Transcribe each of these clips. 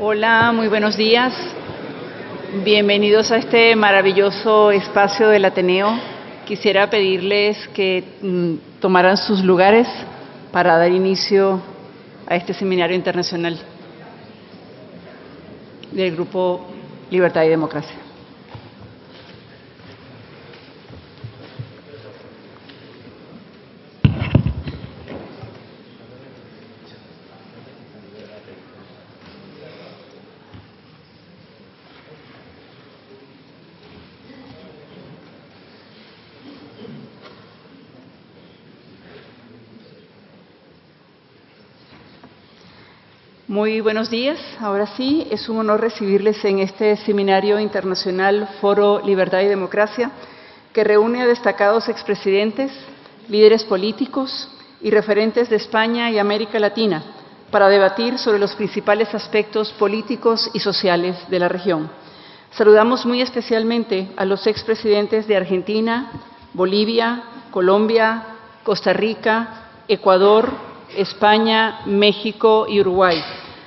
Hola, muy buenos días. Bienvenidos a este maravilloso espacio del Ateneo. Quisiera pedirles que tomaran sus lugares para dar inicio a este seminario internacional del Grupo Libertad y Democracia. Muy buenos días. Ahora sí, es un honor recibirles en este Seminario Internacional Foro Libertad y Democracia, que reúne a destacados expresidentes, líderes políticos y referentes de España y América Latina para debatir sobre los principales aspectos políticos y sociales de la región. Saludamos muy especialmente a los expresidentes de Argentina, Bolivia, Colombia, Costa Rica, Ecuador, España, México y Uruguay,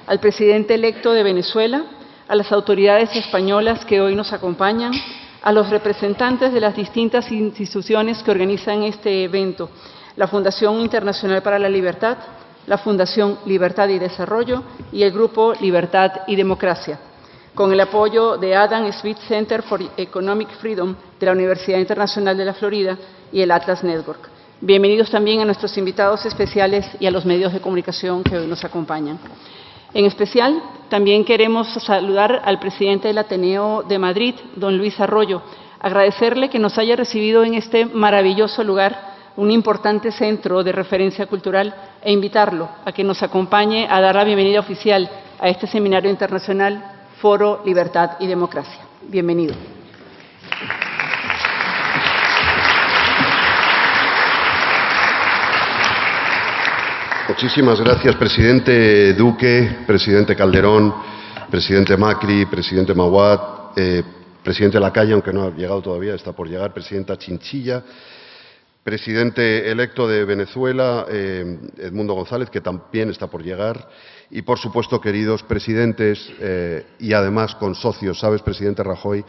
al presidente electo de Venezuela, a las autoridades españolas que hoy nos acompañan, a los representantes de las distintas instituciones que organizan este evento, la Fundación Internacional para la Libertad, la Fundación Libertad y Desarrollo y el Grupo Libertad y Democracia, con el apoyo de Adam Smith Center for Economic Freedom de la Universidad Internacional de la Florida y el Atlas Network. Bienvenidos también a nuestros invitados especiales y a los medios de comunicación que hoy nos acompañan. En especial, también queremos saludar al presidente del Ateneo de Madrid, don Luis Arroyo, agradecerle que nos haya recibido en este maravilloso lugar, un importante centro de referencia cultural, e invitarlo a que nos acompañe a dar la bienvenida oficial a este Seminario Internacional Foro Libertad y Democracia. Bienvenido. Muchísimas gracias, presidente Duque, presidente Calderón, presidente Macri, presidente Maguad, presidente Lacalle, aunque no ha llegado todavía, está por llegar, presidenta Chinchilla, presidente electo de Venezuela, Edmundo González, que también está por llegar, y por supuesto, queridos presidentes y además con socios, sabes, presidente Rajoy,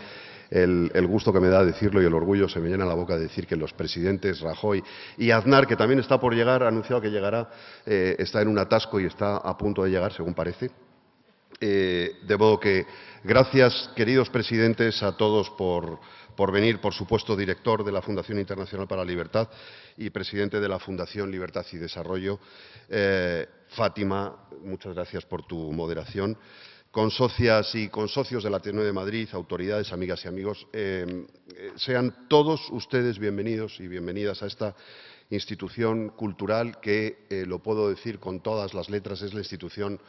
el gusto que me da decirlo y el orgullo se me llena la boca de decir que los presidentes Rajoy y Aznar, que también está por llegar, ha anunciado que llegará, está en un atasco y está a punto de llegar, según parece. De modo que gracias, queridos presidentes, a todos por venir, por supuesto, director de la Fundación Internacional para la Libertad y presidente de la Fundación Libertad y Desarrollo. Fátima, muchas gracias por tu moderación. Con socias y con socios del Ateneo de Madrid, autoridades, amigas y amigos, sean todos ustedes bienvenidos y bienvenidas a esta institución cultural que, lo puedo decir con todas las letras, es la institución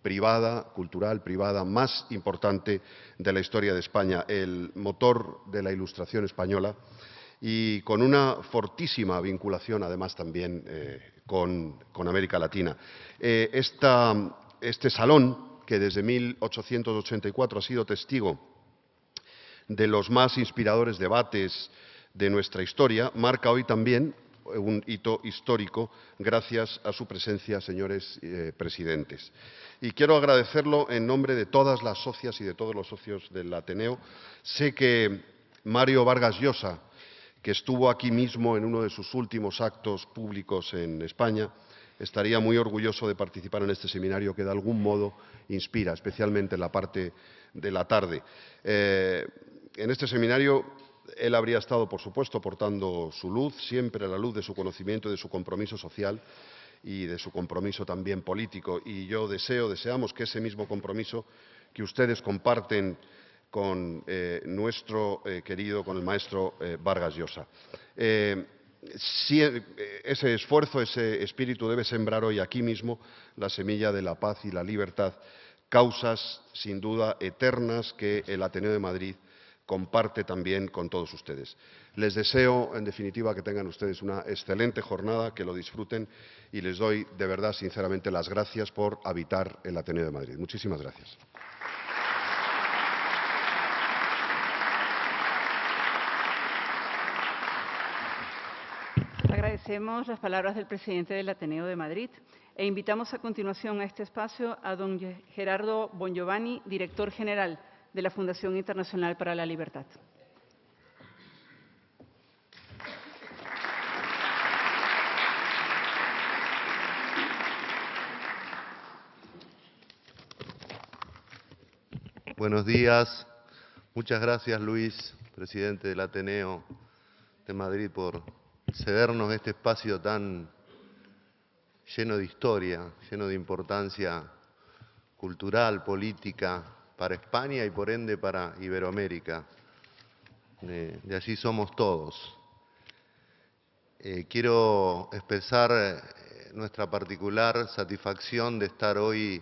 privada, cultural, privada, más importante de la historia de España, el motor de la Ilustración española y con una fortísima vinculación, además, también con América Latina. Este salón, que desde 1884 ha sido testigo de los más inspiradores debates de nuestra historia, marca hoy también un hito histórico gracias a su presencia, señores presidentes. Y quiero agradecerlo en nombre de todas las socias y de todos los socios del Ateneo. Sé que Mario Vargas Llosa, que estuvo aquí mismo en uno de sus últimos actos públicos en España, estaría muy orgulloso de participar en este seminario que de algún modo inspira, especialmente en la parte de la tarde. En este seminario él habría estado, por supuesto, aportando su luz, siempre la luz de su conocimiento y de su compromiso social y de su compromiso también político. Y yo deseamos que ese mismo compromiso que ustedes comparten con nuestro querido, con el maestro Vargas Llosa. Ese esfuerzo, ese espíritu debe sembrar hoy aquí mismo la semilla de la paz y la libertad, causas sin duda eternas que el Ateneo de Madrid comparte también con todos ustedes. Les deseo, en definitiva, que tengan ustedes una excelente jornada, que lo disfruten y les doy de verdad, sinceramente, las gracias por habitar el Ateneo de Madrid. Muchísimas gracias. Agradecemos las palabras del presidente del Ateneo de Madrid. e invitamos a continuación a este espacio a don Gerardo Bongiovanni, director general de la Fundación Internacional para la Libertad. Buenos días. Muchas gracias, Luis, presidente del Ateneo de Madrid, por cedernos este espacio tan lleno de historia, lleno de importancia cultural, política, para España y por ende para Iberoamérica. De allí somos todos. Quiero expresar nuestra particular satisfacción de estar hoy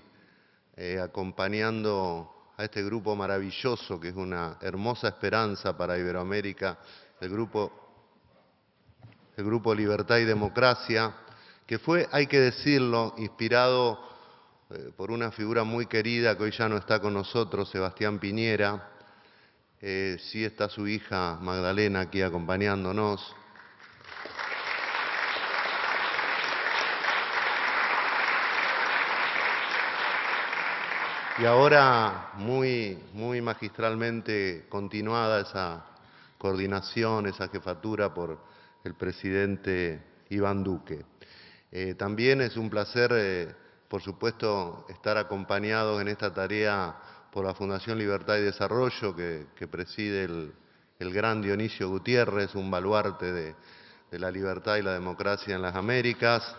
acompañando a este grupo maravilloso, que es una hermosa esperanza para Iberoamérica, el grupo Libertad y Democracia, que fue, hay que decirlo, inspirado por una figura muy querida que hoy ya no está con nosotros, Sebastián Piñera. Sí está su hija Magdalena aquí acompañándonos. Y ahora, muy magistralmente continuada esa coordinación, esa jefatura por el presidente Iván Duque. También es un placer, por supuesto, estar acompañados en esta tarea por la Fundación Libertad y Desarrollo, que preside el gran Dionisio Gutiérrez, un baluarte de la libertad y la democracia en las Américas.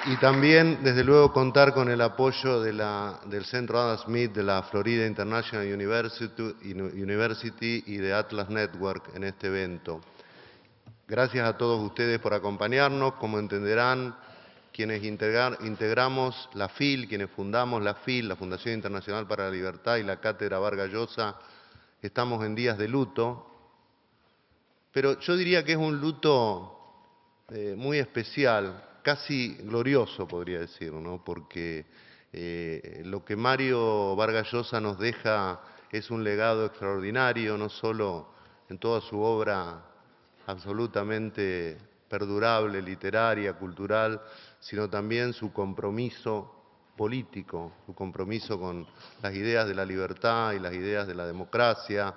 Y también, desde luego, contar con el apoyo del Centro Adam Smith, de la Florida International University y de Atlas Network en este evento. Gracias a todos ustedes por acompañarnos. Como entenderán, quienes integramos la FIL, quienes fundamos la FIL, la Fundación Internacional para la Libertad y la Cátedra Vargas Llosa, estamos en días de luto. Pero yo diría que es un luto muy especial, casi glorioso, podría decir, ¿no? Porque lo que Mario Vargas Llosa nos deja es un legado extraordinario, no solo en toda su obra absolutamente perdurable, literaria, cultural, sino también su compromiso político, su compromiso con las ideas de la libertad y las ideas de la democracia.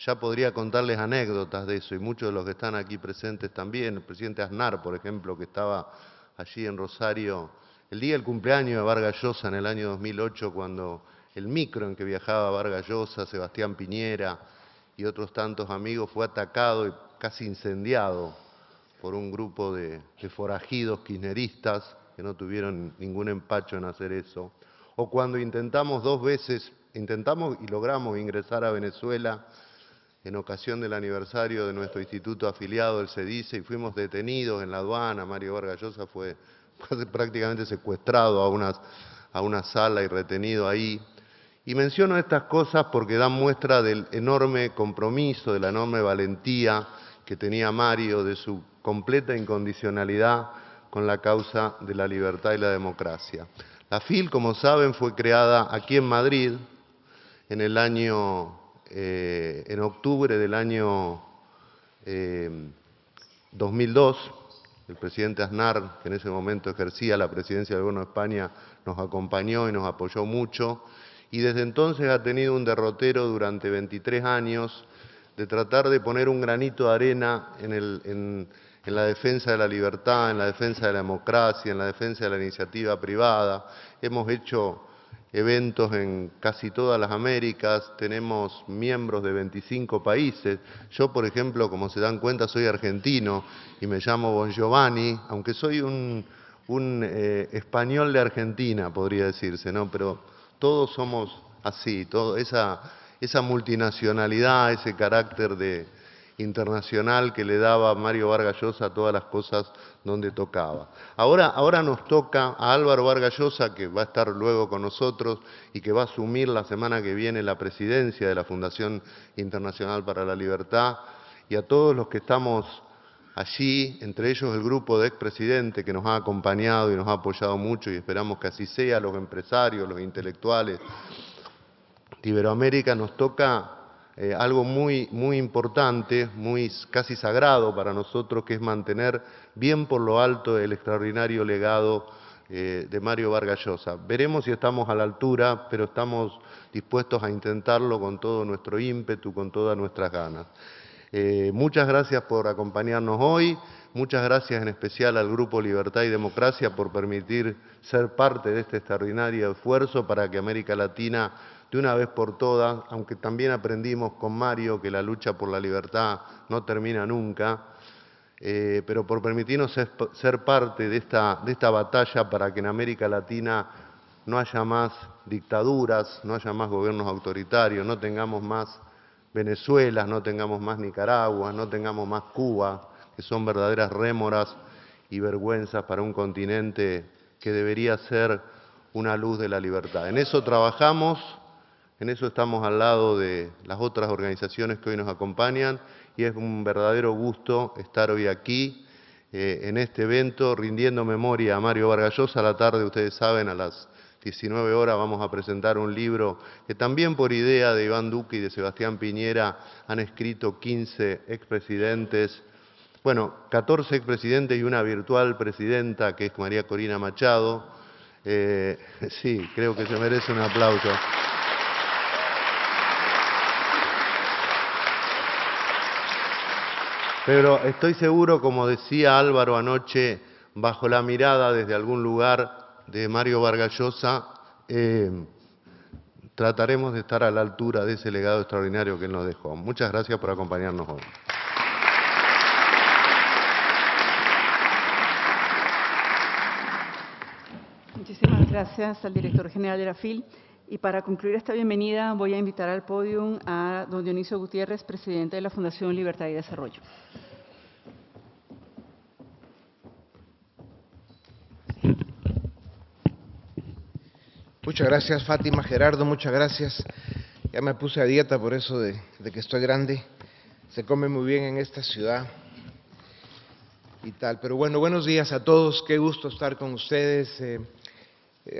Ya podría contarles anécdotas de eso, y muchos de los que están aquí presentes también. El presidente Aznar, por ejemplo, que estaba allí en Rosario el día del cumpleaños de Vargas Llosa en el año 2008, cuando el micro en que viajaba Vargas Llosa, Sebastián Piñera y otros tantos amigos fue atacado y casi incendiado por un grupo de forajidos kirchneristas que no tuvieron ningún empacho en hacer eso. O cuando intentamos y logramos ingresar a Venezuela en ocasión del aniversario de nuestro instituto afiliado, el CEDICE, y fuimos detenidos en la aduana. Mario Vargas Llosa fue prácticamente secuestrado a una sala y retenido ahí. Y menciono estas cosas porque dan muestra del enorme compromiso, de la enorme valentía que tenía Mario, de su completa incondicionalidad con la causa de la libertad y la democracia. La FIL, como saben, fue creada aquí en Madrid en octubre del año 2002, el presidente Aznar, que en ese momento ejercía la presidencia del Gobierno de España, nos acompañó y nos apoyó mucho, y desde entonces ha tenido un derrotero durante 23 años de tratar de poner un granito de arena en la defensa de la libertad, en la defensa de la democracia, en la defensa de la iniciativa privada. Hemos hecho eventos en casi todas las Américas, tenemos miembros de 25 países. Yo, por ejemplo, como se dan cuenta, soy argentino y me llamo Bongiovanni, aunque soy un español de Argentina, podría decirse, ¿no? Pero todos somos así, esa multinacionalidad, ese carácter internacional que le daba Mario Vargas Llosa a todas las cosas donde tocaba. Ahora nos toca a Álvaro Vargas Llosa, que va a estar luego con nosotros y que va a asumir la semana que viene la presidencia de la Fundación Internacional para la Libertad, y a todos los que estamos allí, entre ellos el grupo de expresidentes que nos ha acompañado y nos ha apoyado mucho, y esperamos que así sea, los empresarios, los intelectuales de Iberoamérica. Nos toca algo muy importante, casi sagrado para nosotros, que es mantener bien por lo alto el extraordinario legado de Mario Vargas Llosa. Veremos si estamos a la altura, pero estamos dispuestos a intentarlo con todo nuestro ímpetu, con todas nuestras ganas. Muchas gracias por acompañarnos hoy, muchas gracias en especial al Grupo Libertad y Democracia por permitir ser parte de este extraordinario esfuerzo para que América Latina, de una vez por todas, aunque también aprendimos con Mario que la lucha por la libertad no termina nunca, pero por permitirnos ser parte de esta batalla para que en América Latina no haya más dictaduras, no haya más gobiernos autoritarios, no tengamos más Venezuela, no tengamos más Nicaragua, no tengamos más Cuba, que son verdaderas rémoras y vergüenzas para un continente que debería ser una luz de la libertad. En eso trabajamos, en eso estamos al lado de las otras organizaciones que hoy nos acompañan y es un verdadero gusto estar hoy aquí en este evento rindiendo memoria a Mario Vargas Llosa. A la tarde, ustedes saben, a las 19 horas vamos a presentar un libro que también por idea de Iván Duque y de Sebastián Piñera han escrito 15 expresidentes, bueno, 14 expresidentes y una virtual presidenta que es María Corina Machado. Sí, creo que se merece un aplauso. Pero estoy seguro, como decía Álvaro anoche, bajo la mirada desde algún lugar de Mario Vargas Llosa, trataremos de estar a la altura de ese legado extraordinario que él nos dejó. Muchas gracias por acompañarnos hoy. Muchísimas gracias al director general de la FIL. Y para concluir esta bienvenida, voy a invitar al podio a don Dionisio Gutiérrez, presidente de la Fundación Libertad y Desarrollo. Muchas gracias, Fátima, Gerardo, muchas gracias. Ya me puse a dieta por eso de que estoy grande. Se come muy bien en esta ciudad y tal. Pero bueno, buenos días a todos. Qué gusto estar con ustedes,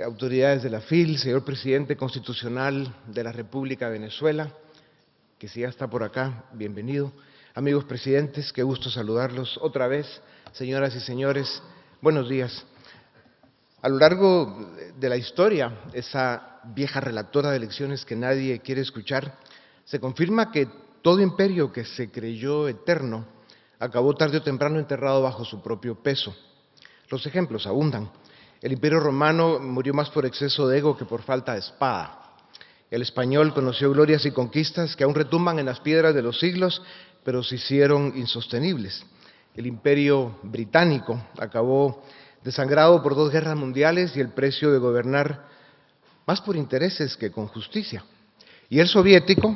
autoridades de la FIL, señor presidente constitucional de la República de Venezuela, que si ya está por acá, bienvenido. Amigos presidentes, qué gusto saludarlos otra vez. Señoras y señores, buenos días. A lo largo de la historia, esa vieja relatora de elecciones que nadie quiere escuchar, se confirma que todo imperio que se creyó eterno acabó tarde o temprano enterrado bajo su propio peso. Los ejemplos abundan. El Imperio Romano murió más por exceso de ego que por falta de espada. El español conoció glorias y conquistas que aún retumban en las piedras de los siglos, pero se hicieron insostenibles. El Imperio Británico acabó desangrado por 2 guerras mundiales y el precio de gobernar más por intereses que con justicia. Y el soviético,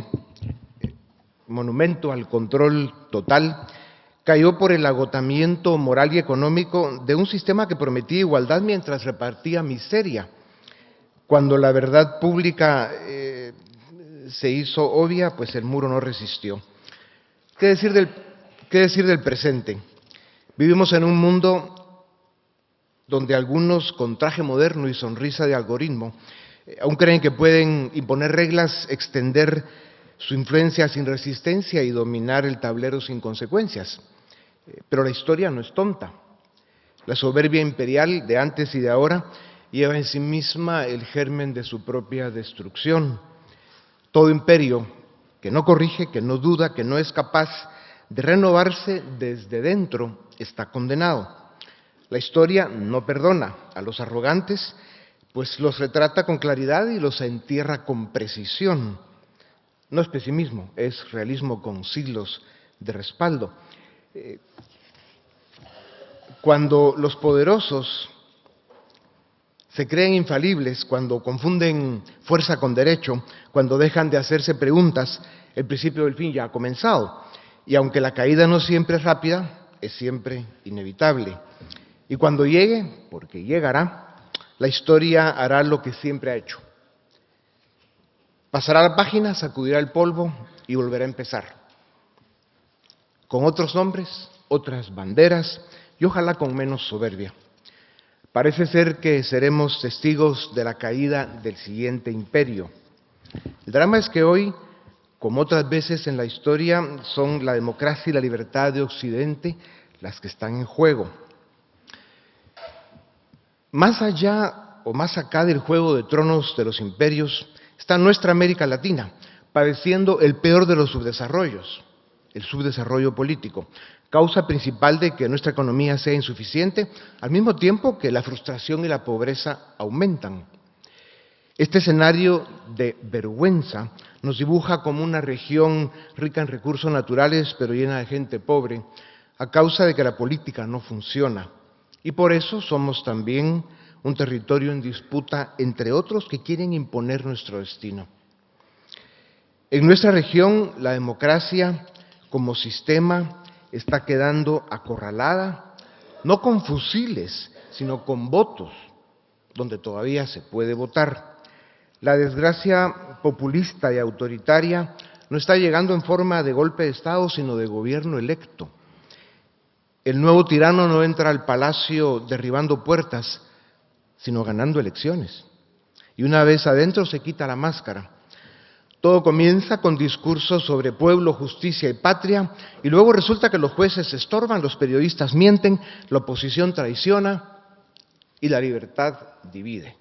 monumento al control total, cayó por el agotamiento moral y económico de un sistema que prometía igualdad mientras repartía miseria. Cuando la verdad pública se hizo obvia, pues el muro no resistió. ¿Qué decir del presente? Vivimos en un mundo donde algunos con traje moderno y sonrisa de algoritmo aún creen que pueden imponer reglas, extender su influencia sin resistencia y dominar el tablero sin consecuencias. Pero la historia no es tonta. La soberbia imperial de antes y de ahora lleva en sí misma el germen de su propia destrucción. Todo imperio que no corrige, que no duda, que no es capaz de renovarse desde dentro, está condenado. La historia no perdona a los arrogantes, pues los retrata con claridad y los entierra con precisión. No es pesimismo, es realismo con siglos de respaldo. Cuando los poderosos se creen infalibles, cuando confunden fuerza con derecho, cuando dejan de hacerse preguntas, el principio del fin ya ha comenzado. Y aunque la caída no siempre es rápida, es siempre inevitable. Y cuando llegue, porque llegará, la historia hará lo que siempre ha hecho. Pasará la página, sacudirá el polvo y volverá a empezar. Con otros nombres, otras banderas y ojalá con menos soberbia. Parece ser que seremos testigos de la caída del siguiente imperio. El drama es que hoy como otras veces en la historia, son la democracia y la libertad de Occidente las que están en juego. Más allá o más acá del juego de tronos de los imperios está nuestra América Latina, padeciendo el peor de los subdesarrollos, el subdesarrollo político, causa principal de que nuestra economía sea insuficiente, al mismo tiempo que la frustración y la pobreza aumentan. Este escenario de vergüenza nos dibuja como una región rica en recursos naturales, pero llena de gente pobre, a causa de que la política no funciona. Y por eso somos también un territorio en disputa entre otros que quieren imponer nuestro destino. En nuestra región, la democracia como sistema está quedando acorralada, no con fusiles, sino con votos, donde todavía se puede votar. La desgracia populista y autoritaria no está llegando en forma de golpe de Estado, sino de gobierno electo. El nuevo tirano no entra al palacio derribando puertas, sino ganando elecciones. Y una vez adentro se quita la máscara. Todo comienza con discursos sobre pueblo, justicia y patria, y luego resulta que los jueces estorban, los periodistas mienten, la oposición traiciona y la libertad divide.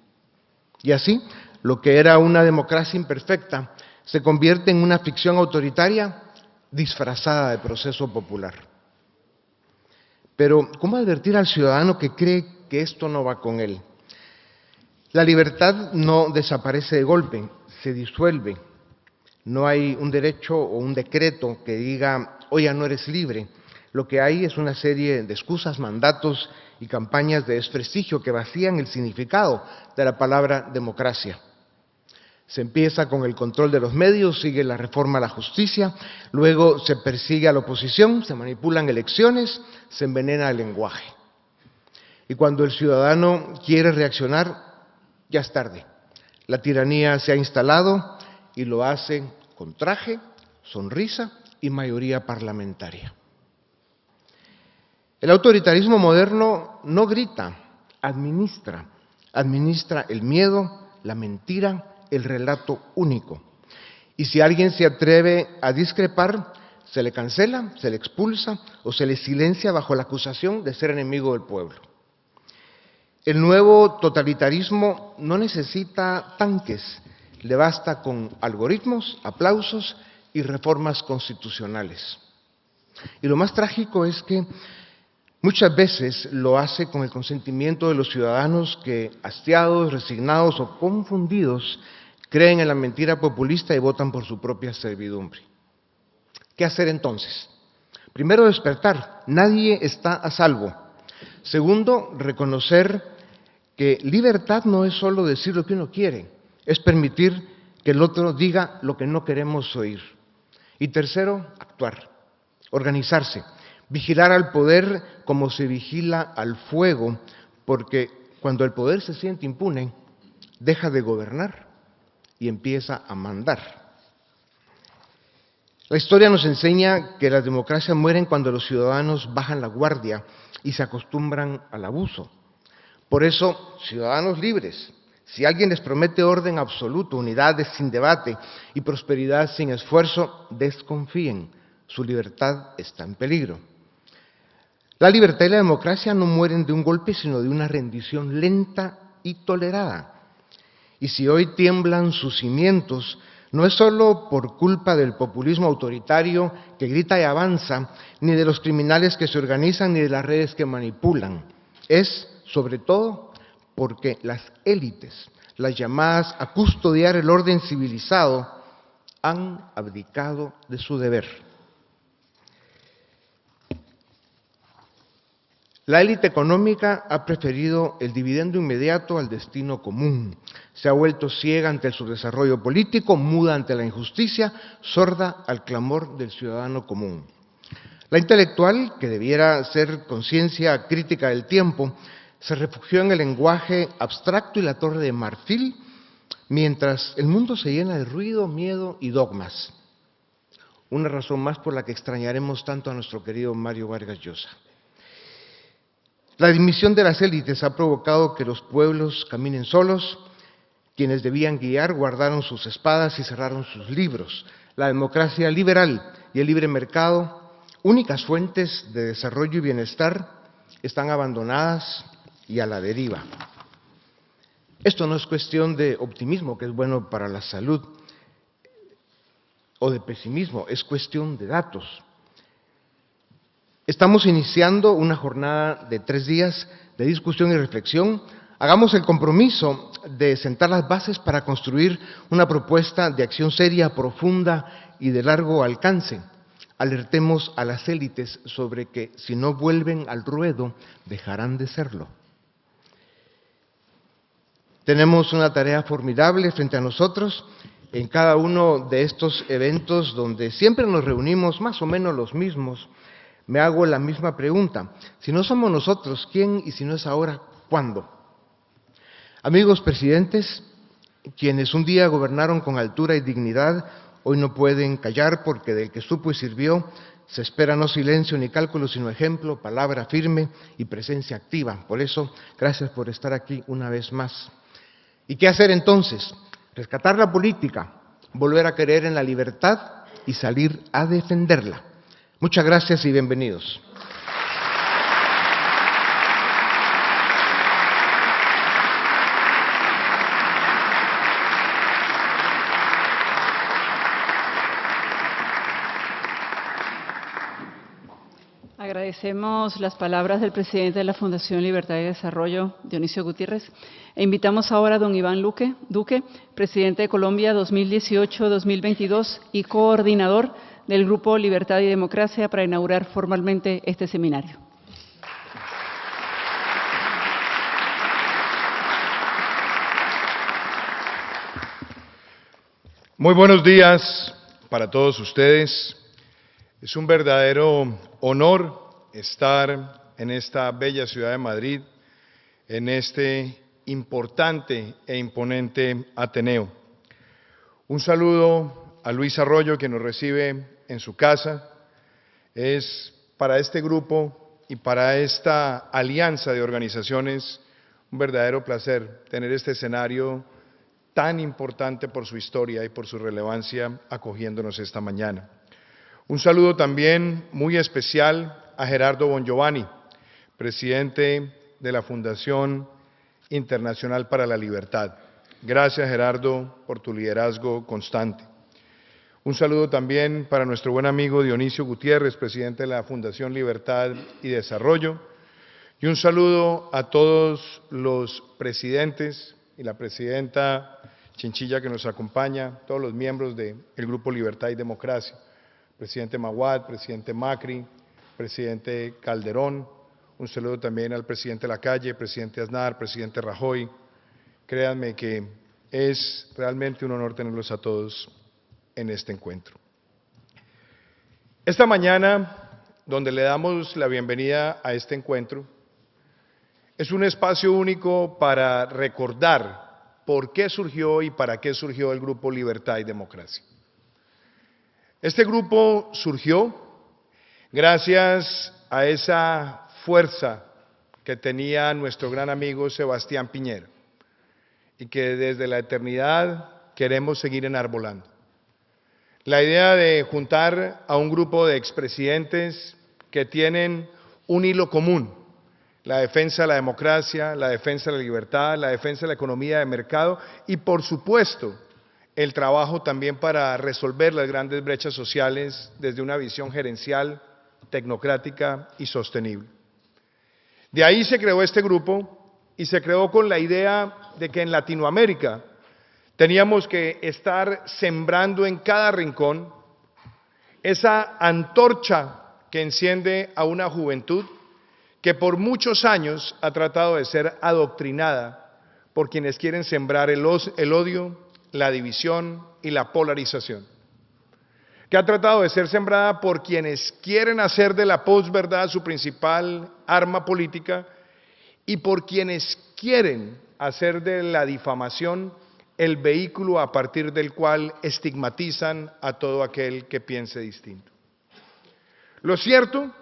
Y así, lo que era una democracia imperfecta se convierte en una ficción autoritaria disfrazada de proceso popular. Pero, ¿cómo advertir al ciudadano que cree que esto no va con él? La libertad no desaparece de golpe, se disuelve. No hay un derecho o un decreto que diga, hoy ya no eres libre. Lo que hay es una serie de excusas, mandatos y campañas de desprestigio que vacían el significado de la palabra democracia. Se empieza con el control de los medios, sigue la reforma a la justicia, luego se persigue a la oposición, se manipulan elecciones, se envenena el lenguaje. Y cuando el ciudadano quiere reaccionar, ya es tarde. La tiranía se ha instalado y lo hace con traje, sonrisa y mayoría parlamentaria. El autoritarismo moderno no grita, administra el miedo, la mentira, el relato único. Y si alguien se atreve a discrepar, se le cancela, se le expulsa o se le silencia bajo la acusación de ser enemigo del pueblo. El nuevo totalitarismo no necesita tanques, le basta con algoritmos, aplausos y reformas constitucionales. Y lo más trágico es que muchas veces lo hace con el consentimiento de los ciudadanos que, hastiados, resignados o confundidos, creen en la mentira populista y votan por su propia servidumbre. ¿Qué hacer entonces? Primero, despertar. Nadie está a salvo. Segundo, reconocer que libertad no es solo decir lo que uno quiere, es permitir que el otro diga lo que no queremos oír. Y tercero, actuar, organizarse. Vigilar al poder como se vigila al fuego, porque cuando el poder se siente impune, deja de gobernar y empieza a mandar. La historia nos enseña que las democracias mueren cuando los ciudadanos bajan la guardia y se acostumbran al abuso. Por eso, ciudadanos libres, si alguien les promete orden absoluto, unidad sin debate y prosperidad sin esfuerzo, desconfíen, su libertad está en peligro. La libertad y la democracia no mueren de un golpe, sino de una rendición lenta y tolerada. Y si hoy tiemblan sus cimientos, no es solo por culpa del populismo autoritario que grita y avanza, ni de los criminales que se organizan, ni de las redes que manipulan. Es, sobre todo, porque las élites, las llamadas a custodiar el orden civilizado, han abdicado de su deber. La élite económica ha preferido el dividendo inmediato al destino común. Se ha vuelto ciega ante el subdesarrollo político, muda ante la injusticia, sorda al clamor del ciudadano común. La intelectual, que debiera ser conciencia crítica del tiempo, se refugió en el lenguaje abstracto y la torre de marfil, mientras el mundo se llena de ruido, miedo y dogmas. Una razón más por la que extrañaremos tanto a nuestro querido Mario Vargas Llosa. La dimisión de las élites ha provocado que los pueblos caminen solos. Quienes debían guiar guardaron sus espadas y cerraron sus libros. La democracia liberal y el libre mercado, únicas fuentes de desarrollo y bienestar, están abandonadas y a la deriva. Esto no es cuestión de optimismo, que es bueno para la salud, o de pesimismo, es cuestión de datos. Estamos iniciando una jornada de 3 días de discusión y reflexión. Hagamos el compromiso de sentar las bases para construir una propuesta de acción seria, profunda y de largo alcance. Alertemos a las élites sobre que si no vuelven al ruedo, dejarán de serlo. Tenemos una tarea formidable frente a nosotros en cada uno de estos eventos donde siempre nos reunimos más o menos los mismos. Me hago la misma pregunta: si no somos nosotros, ¿quién? Y si no es ahora, ¿cuándo? Amigos presidentes, quienes un día gobernaron con altura y dignidad, hoy no pueden callar, porque del que supo y sirvió se espera no silencio ni cálculo, sino ejemplo, palabra firme y presencia activa. Por eso, gracias por estar aquí una vez más. ¿Y qué hacer entonces? Rescatar la política, volver a creer en la libertad y salir a defenderla. Muchas gracias y bienvenidos. Agradecemos las palabras del presidente de la Fundación Libertad y Desarrollo, Dionisio Gutiérrez, e invitamos ahora a don Iván Duque, presidente de Colombia 2018-2022 y coordinador del Grupo Libertad y Democracia, para inaugurar formalmente este seminario. Muy buenos días para todos ustedes. Es un verdadero honor estar en esta bella ciudad de Madrid, en este importante e imponente Ateneo. Un saludo a Luis Arroyo, que nos recibe en su casa. Es para este grupo y para esta alianza de organizaciones un verdadero placer tener este escenario tan importante por su historia y por su relevancia acogiéndonos esta mañana. Un saludo también muy especial a Gerardo Bongiovanni, presidente de la Fundación Internacional para la Libertad. Gracias, Gerardo, por tu liderazgo constante. Un saludo también para nuestro buen amigo Dionisio Gutiérrez, presidente de la Fundación Libertad y Desarrollo. Y un saludo a todos los presidentes y la presidenta Chinchilla, que nos acompaña, todos los miembros del Grupo Libertad y Democracia. Presidente Maguad, presidente Macri, presidente Calderón, un saludo también al presidente Lacalle, presidente Aznar, presidente Rajoy. Créanme que es realmente un honor tenerlos a todos en este encuentro. Esta mañana, donde le damos la bienvenida a este encuentro, es un espacio único para recordar por qué surgió y para qué surgió el Grupo Libertad y Democracia. Este grupo surgió gracias a esa fuerza que tenía nuestro gran amigo Sebastián Piñera y que desde la eternidad queremos seguir enarbolando. La idea de juntar a un grupo de expresidentes que tienen un hilo común: la defensa de la democracia, la defensa de la libertad, la defensa de la economía de mercado y, por supuesto, el trabajo también para resolver las grandes brechas sociales desde una visión gerencial, tecnocrática y sostenible. De ahí se creó este grupo y se creó con la idea de que en Latinoamérica teníamos que estar sembrando en cada rincón esa antorcha que enciende a una juventud que por muchos años ha tratado de ser adoctrinada por quienes quieren sembrar el odio, la división y la polarización, que ha tratado de ser sembrada por quienes quieren hacer de la posverdad su principal arma política y por quienes quieren hacer de la difamación el vehículo a partir del cual estigmatizan a todo aquel que piense distinto. Lo cierto,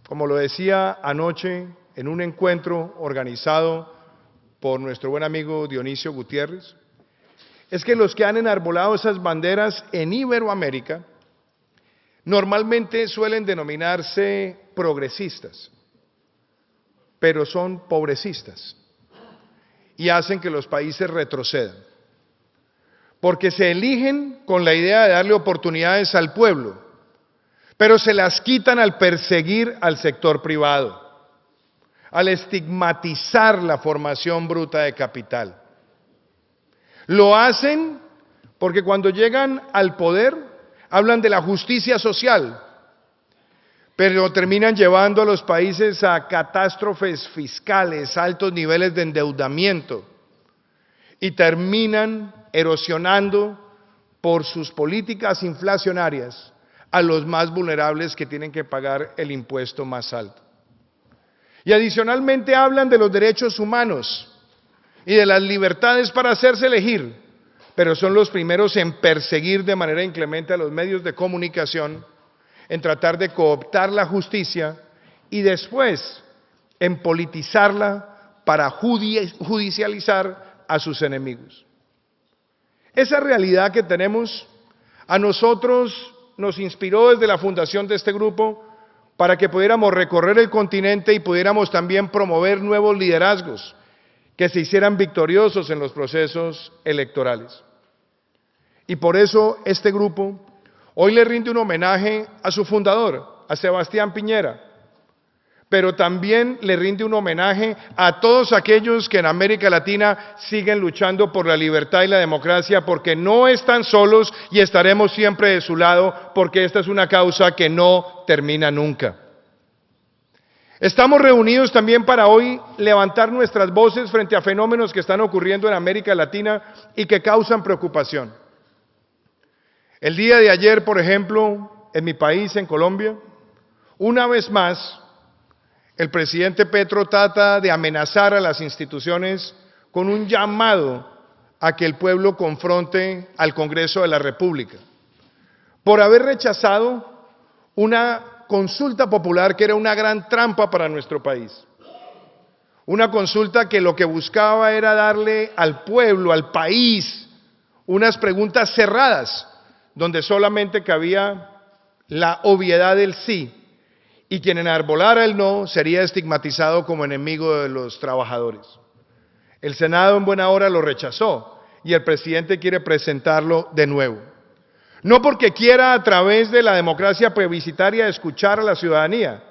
como lo decía anoche en un encuentro organizado por nuestro buen amigo Dionisio Gutiérrez, es que los que han enarbolado esas banderas en Iberoamérica normalmente suelen denominarse progresistas, pero son pobrecistas y hacen que los países retrocedan, porque se eligen con la idea de darle oportunidades al pueblo, pero se las quitan al perseguir al sector privado, al estigmatizar la formación bruta de capital. Lo hacen porque cuando llegan al poder hablan de la justicia social, pero terminan llevando a los países a catástrofes fiscales, altos niveles de endeudamiento, y terminan erosionando por sus políticas inflacionarias a los más vulnerables que tienen que pagar el impuesto más alto. Y adicionalmente hablan de los derechos humanos y de las libertades para hacerse elegir, pero son los primeros en perseguir de manera inclemente a los medios de comunicación, en tratar de cooptar la justicia y después en politizarla para judicializar a sus enemigos. Esa realidad que tenemos a nosotros nos inspiró desde la fundación de este grupo para que pudiéramos recorrer el continente y pudiéramos también promover nuevos liderazgos que se hicieran victoriosos en los procesos electorales. Y por eso este grupo hoy le rinde un homenaje a su fundador, a Sebastián Piñera, pero también le rinde un homenaje a todos aquellos que en América Latina siguen luchando por la libertad y la democracia, porque no están solos y estaremos siempre de su lado, porque esta es una causa que no termina nunca. Estamos reunidos también para hoy levantar nuestras voces frente a fenómenos que están ocurriendo en América Latina y que causan preocupación. El día de ayer, por ejemplo, en mi país, en Colombia, una vez más, el presidente Petro trata de amenazar a las instituciones con un llamado a que el pueblo confronte al Congreso de la República, por haber rechazado una consulta popular que era una gran trampa para nuestro país. Una consulta que lo que buscaba era darle al pueblo, al país, unas preguntas cerradas, donde solamente cabía la obviedad del sí, y quien enarbolara el no sería estigmatizado como enemigo de los trabajadores. El Senado en buena hora lo rechazó y el presidente quiere presentarlo de nuevo. No porque quiera a través de la democracia plebiscitaria escuchar a la ciudadanía,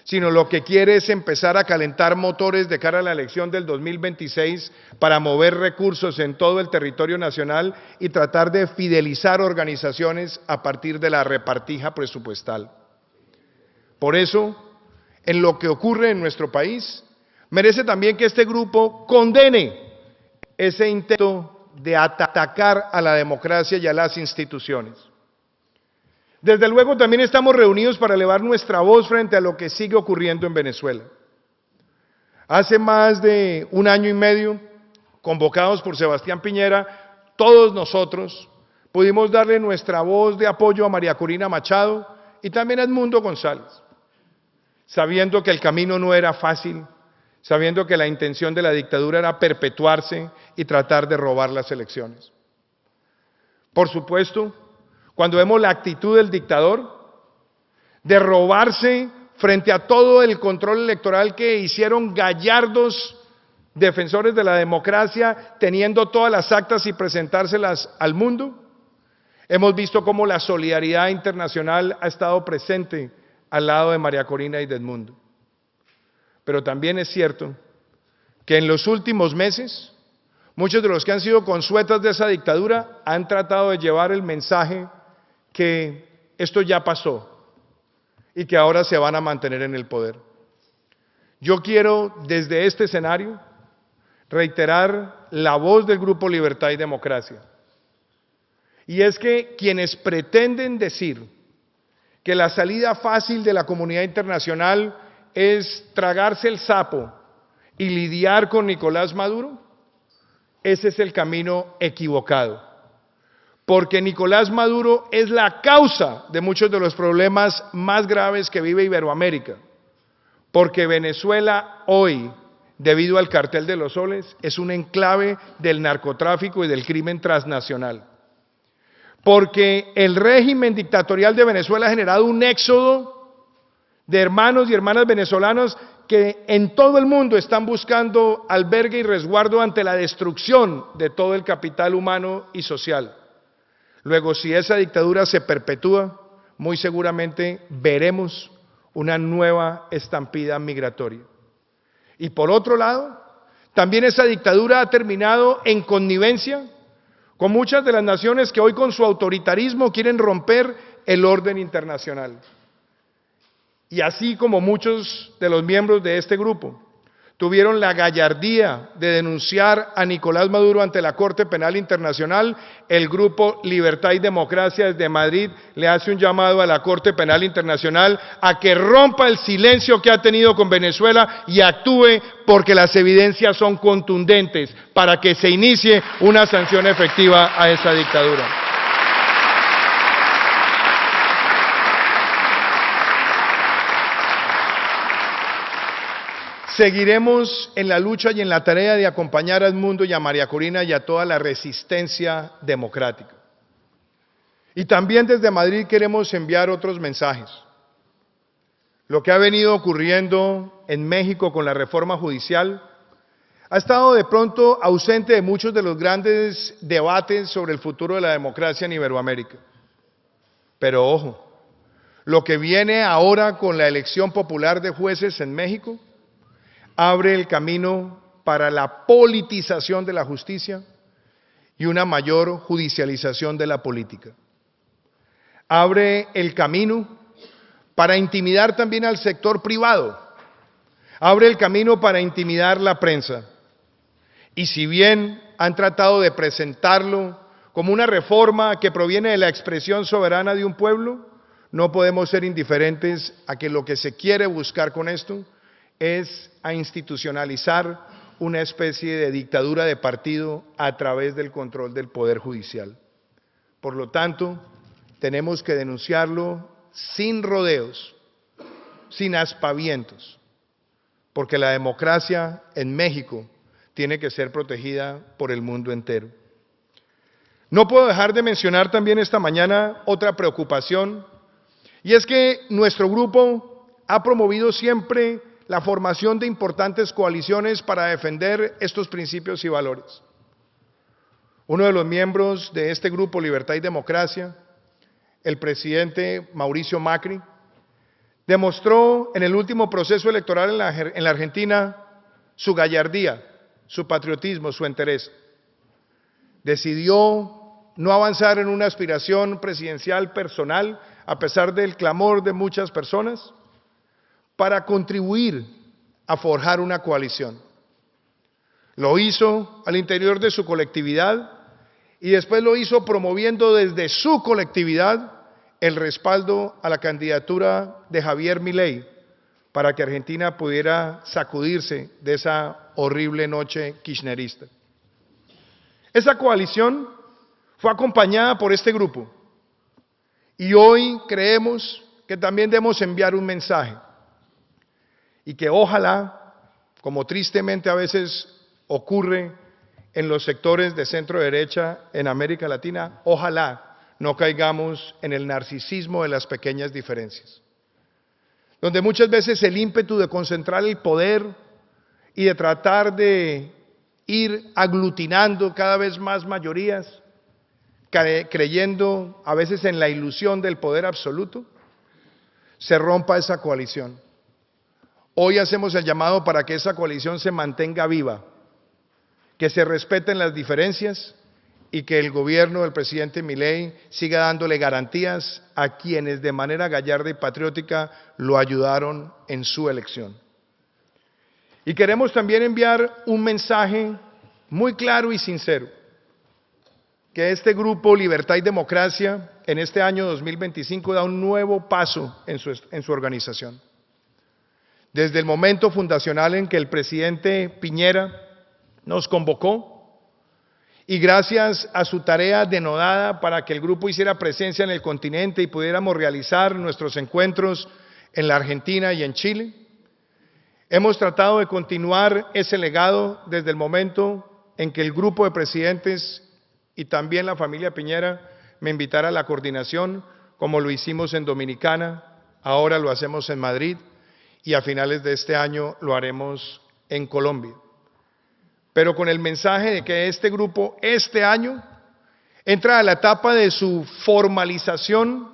sino lo que quiere es empezar a calentar motores de cara a la elección del 2026 para mover recursos en todo el territorio nacional y tratar de fidelizar organizaciones a partir de la repartija presupuestal. Por eso, en lo que ocurre en nuestro país, merece también que este grupo condene ese intento de atacar a la democracia y a las instituciones. Desde luego también estamos reunidos para elevar nuestra voz frente a lo que sigue ocurriendo en Venezuela. Hace más de un año y medio, convocados por Sebastián Piñera, todos nosotros pudimos darle nuestra voz de apoyo a María Corina Machado y también a Edmundo González, sabiendo que el camino no era fácil, sabiendo que la intención de la dictadura era perpetuarse y tratar de robar las elecciones. Por supuesto, cuando vemos la actitud del dictador de robarse frente a todo el control electoral que hicieron gallardos defensores de la democracia, teniendo todas las actas y presentárselas al mundo, hemos visto cómo la solidaridad internacional ha estado presente al lado de María Corina y de Edmundo. Pero también es cierto que en los últimos meses, muchos de los que han sido consuetas de esa dictadura han tratado de llevar el mensaje que esto ya pasó y que ahora se van a mantener en el poder. Yo quiero, desde este escenario, reiterar la voz del Grupo Libertad y Democracia. Y es que quienes pretenden decir que la salida fácil de la comunidad internacional es tragarse el sapo y lidiar con Nicolás Maduro, ese es el camino equivocado. Porque Nicolás Maduro es la causa de muchos de los problemas más graves que vive Iberoamérica. Porque Venezuela hoy debido al cartel de los soles, es un enclave del narcotráfico y del crimen transnacional. Porque el régimen dictatorial de Venezuela ha generado un éxodo de hermanos y hermanas venezolanos que en todo el mundo están buscando albergue y resguardo ante la destrucción de todo el capital humano y social. Luego, si esa dictadura se perpetúa, muy seguramente veremos una nueva estampida migratoria. Y por otro lado, también esa dictadura ha terminado en connivencia con muchas de las naciones que hoy con su autoritarismo quieren romper el orden internacional. Y así como muchos de los miembros de este grupo tuvieron la gallardía de denunciar a Nicolás Maduro ante la Corte Penal Internacional, el grupo Libertad y Democracia desde Madrid le hace un llamado a la Corte Penal Internacional a que rompa el silencio que ha tenido con Venezuela y actúe porque las evidencias son contundentes para que se inicie una sanción efectiva a esa dictadura. Seguiremos en la lucha y en la tarea de acompañar a Edmundo y a María Corina y a toda la resistencia democrática. Y también desde Madrid queremos enviar otros mensajes. Lo que ha venido ocurriendo en México con la reforma judicial ha estado de pronto ausente de muchos de los grandes debates sobre el futuro de la democracia en Iberoamérica. Pero ojo, lo que viene ahora con la elección popular de jueces en México abre el camino para la politización de la justicia y una mayor judicialización de la política. Abre el camino para intimidar también al sector privado. Abre el camino para intimidar la prensa. Y si bien han tratado de presentarlo como una reforma que proviene de la expresión soberana de un pueblo, no podemos ser indiferentes a que lo que se quiere buscar con esto es a institucionalizar una especie de dictadura de partido a través del control del Poder Judicial. Por lo tanto, tenemos que denunciarlo sin rodeos, sin aspavientos, porque la democracia en México tiene que ser protegida por el mundo entero. No puedo dejar de mencionar también esta mañana otra preocupación, y es que nuestro grupo ha promovido siempre la formación de importantes coaliciones para defender estos principios y valores. Uno de los miembros de este grupo Libertad y Democracia, el presidente Mauricio Macri, demostró en el último proceso electoral en la Argentina su gallardía, su patriotismo, su entereza. Decidió no avanzar en una aspiración presidencial personal, a pesar del clamor de muchas personas, para contribuir a forjar una coalición. Lo hizo al interior de su colectividad y después lo hizo promoviendo desde su colectividad el respaldo a la candidatura de Javier Milei para que Argentina pudiera sacudirse de esa horrible noche kirchnerista. Esa coalición fue acompañada por este grupo y hoy creemos que también debemos enviar un mensaje. Y que ojalá, como tristemente a veces ocurre en los sectores de centro derecha en América Latina, ojalá no caigamos en el narcisismo de las pequeñas diferencias, donde muchas veces el ímpetu de concentrar el poder y de tratar de ir aglutinando cada vez más mayorías, creyendo a veces en la ilusión del poder absoluto, se rompa esa coalición. Hoy hacemos el llamado para que esa coalición se mantenga viva, que se respeten las diferencias y que el gobierno del presidente Milei siga dándole garantías a quienes de manera gallarda y patriótica lo ayudaron en su elección. Y queremos también enviar un mensaje muy claro y sincero, que este grupo Libertad y Democracia en este año 2025 da un nuevo paso en su organización. Desde el momento fundacional en que el presidente Piñera nos convocó y gracias a su tarea denodada para que el grupo hiciera presencia en el continente y pudiéramos realizar nuestros encuentros en la Argentina y en Chile, Hemos tratado de continuar ese legado desde el momento en que el grupo de presidentes y también la familia Piñera me invitara a la coordinación, como lo hicimos en Dominicana, ahora lo hacemos en Madrid y a finales de este año lo haremos en Colombia. Pero con el mensaje de que este grupo este año entra a la etapa de su formalización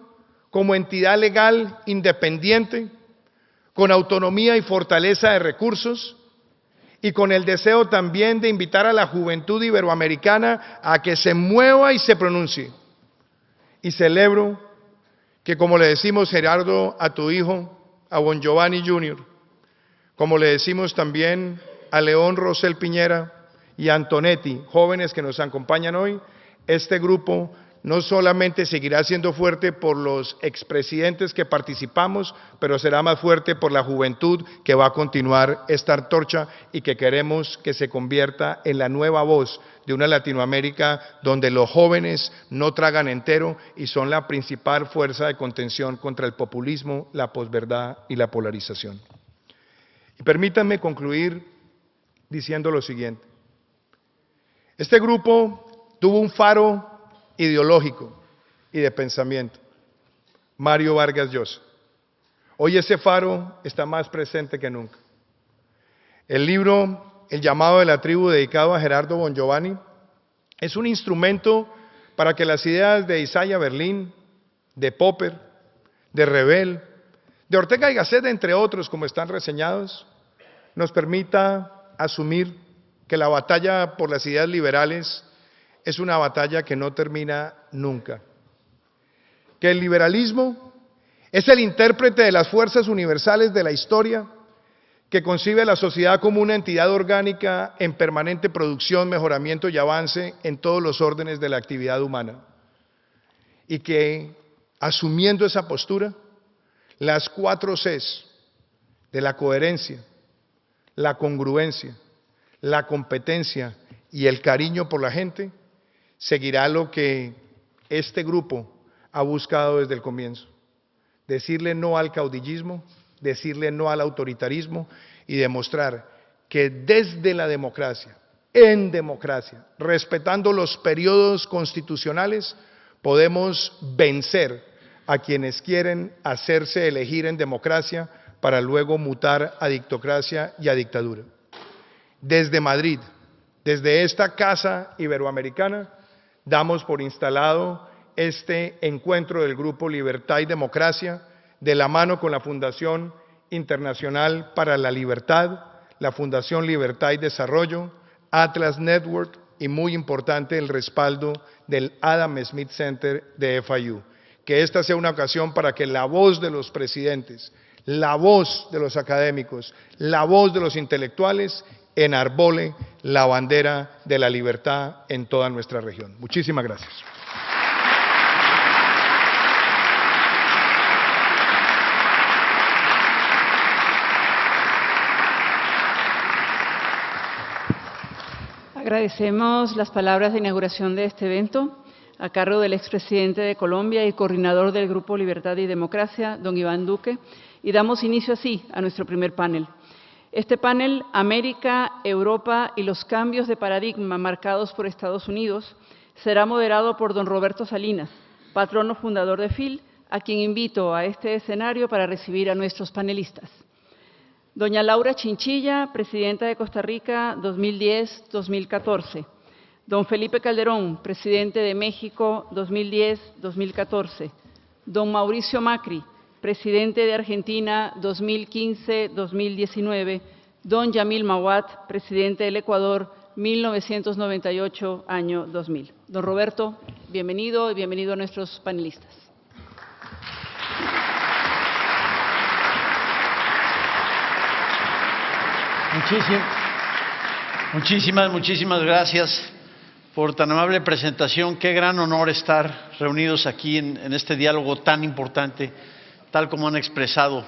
como entidad legal independiente, con autonomía y fortaleza de recursos, y con el deseo también de invitar a la juventud iberoamericana a que se mueva y se pronuncie. Y celebro que, como le decimos, Gerardo, a tu hijo, a Bon Giovanni Jr., como le decimos también a León Rosell Piñera y a Antonetti, jóvenes que nos acompañan hoy, este grupo no solamente seguirá siendo fuerte por los expresidentes que participamos, pero será más fuerte por la juventud que va a continuar esta antorcha y que queremos que se convierta en la nueva voz de una Latinoamérica donde los jóvenes no tragan entero y son la principal fuerza de contención contra el populismo, la posverdad y la polarización. Y permítanme concluir diciendo lo siguiente. Este grupo tuvo un faro ideológico y de pensamiento, Mario Vargas Llosa. Hoy ese faro está más presente que nunca. El libro El llamado de la tribu, dedicado a Gerardo Bon Giovanni, es un instrumento para que las ideas de Isaiah Berlin, de Popper, de Rebel, de Ortega y Gasset, entre otros, como están reseñados, nos permita asumir que la batalla por las ideas liberales es una batalla que no termina nunca. Que el liberalismo es el intérprete de las fuerzas universales de la historia, que concibe a la sociedad como una entidad orgánica en permanente producción, mejoramiento y avance en todos los órdenes de la actividad humana. Y que, asumiendo esa postura, las 4 Cs de la coherencia, la congruencia, la competencia y el cariño por la gente, seguirá lo que este grupo ha buscado desde el comienzo: decirle no al caudillismo, decirle no al autoritarismo y demostrar que desde la democracia, en democracia, respetando los periodos constitucionales, podemos vencer a quienes quieren hacerse elegir en democracia para luego mutar a dictocracia y a dictadura. Desde Madrid, desde esta casa iberoamericana, damos por instalado este encuentro del Grupo Libertad y Democracia, de la mano con la Fundación Internacional para la Libertad, la Fundación Libertad y Desarrollo, Atlas Network y, muy importante, el respaldo del Adam Smith Center de FIU. Que esta sea una ocasión para que la voz de los presidentes, la voz de los académicos, la voz de los intelectuales enarbole la bandera de la libertad en toda nuestra región. Muchísimas gracias. Agradecemos las palabras de inauguración de este evento a cargo del expresidente de Colombia y coordinador del Grupo Libertad y Democracia, don Iván Duque, y damos inicio así a nuestro primer panel. Este panel, América, Europa y los cambios de paradigma marcados por Estados Unidos, será moderado por don Roberto Salinas, patrono fundador de FIL, a quien invito a este escenario para recibir a nuestros panelistas. Doña Laura Chinchilla, presidenta de Costa Rica 2010-2014. Don Felipe Calderón, presidente de México 2010-2014. Don Mauricio Macri, presidente de Argentina 2015-2019, don Yamil Mahuad, presidente del Ecuador 1998, año 2000. Don Roberto, bienvenido y bienvenido a nuestros panelistas. Muchísimas gracias por tan amable presentación. Qué gran honor estar reunidos aquí en este diálogo tan importante, tal como han expresado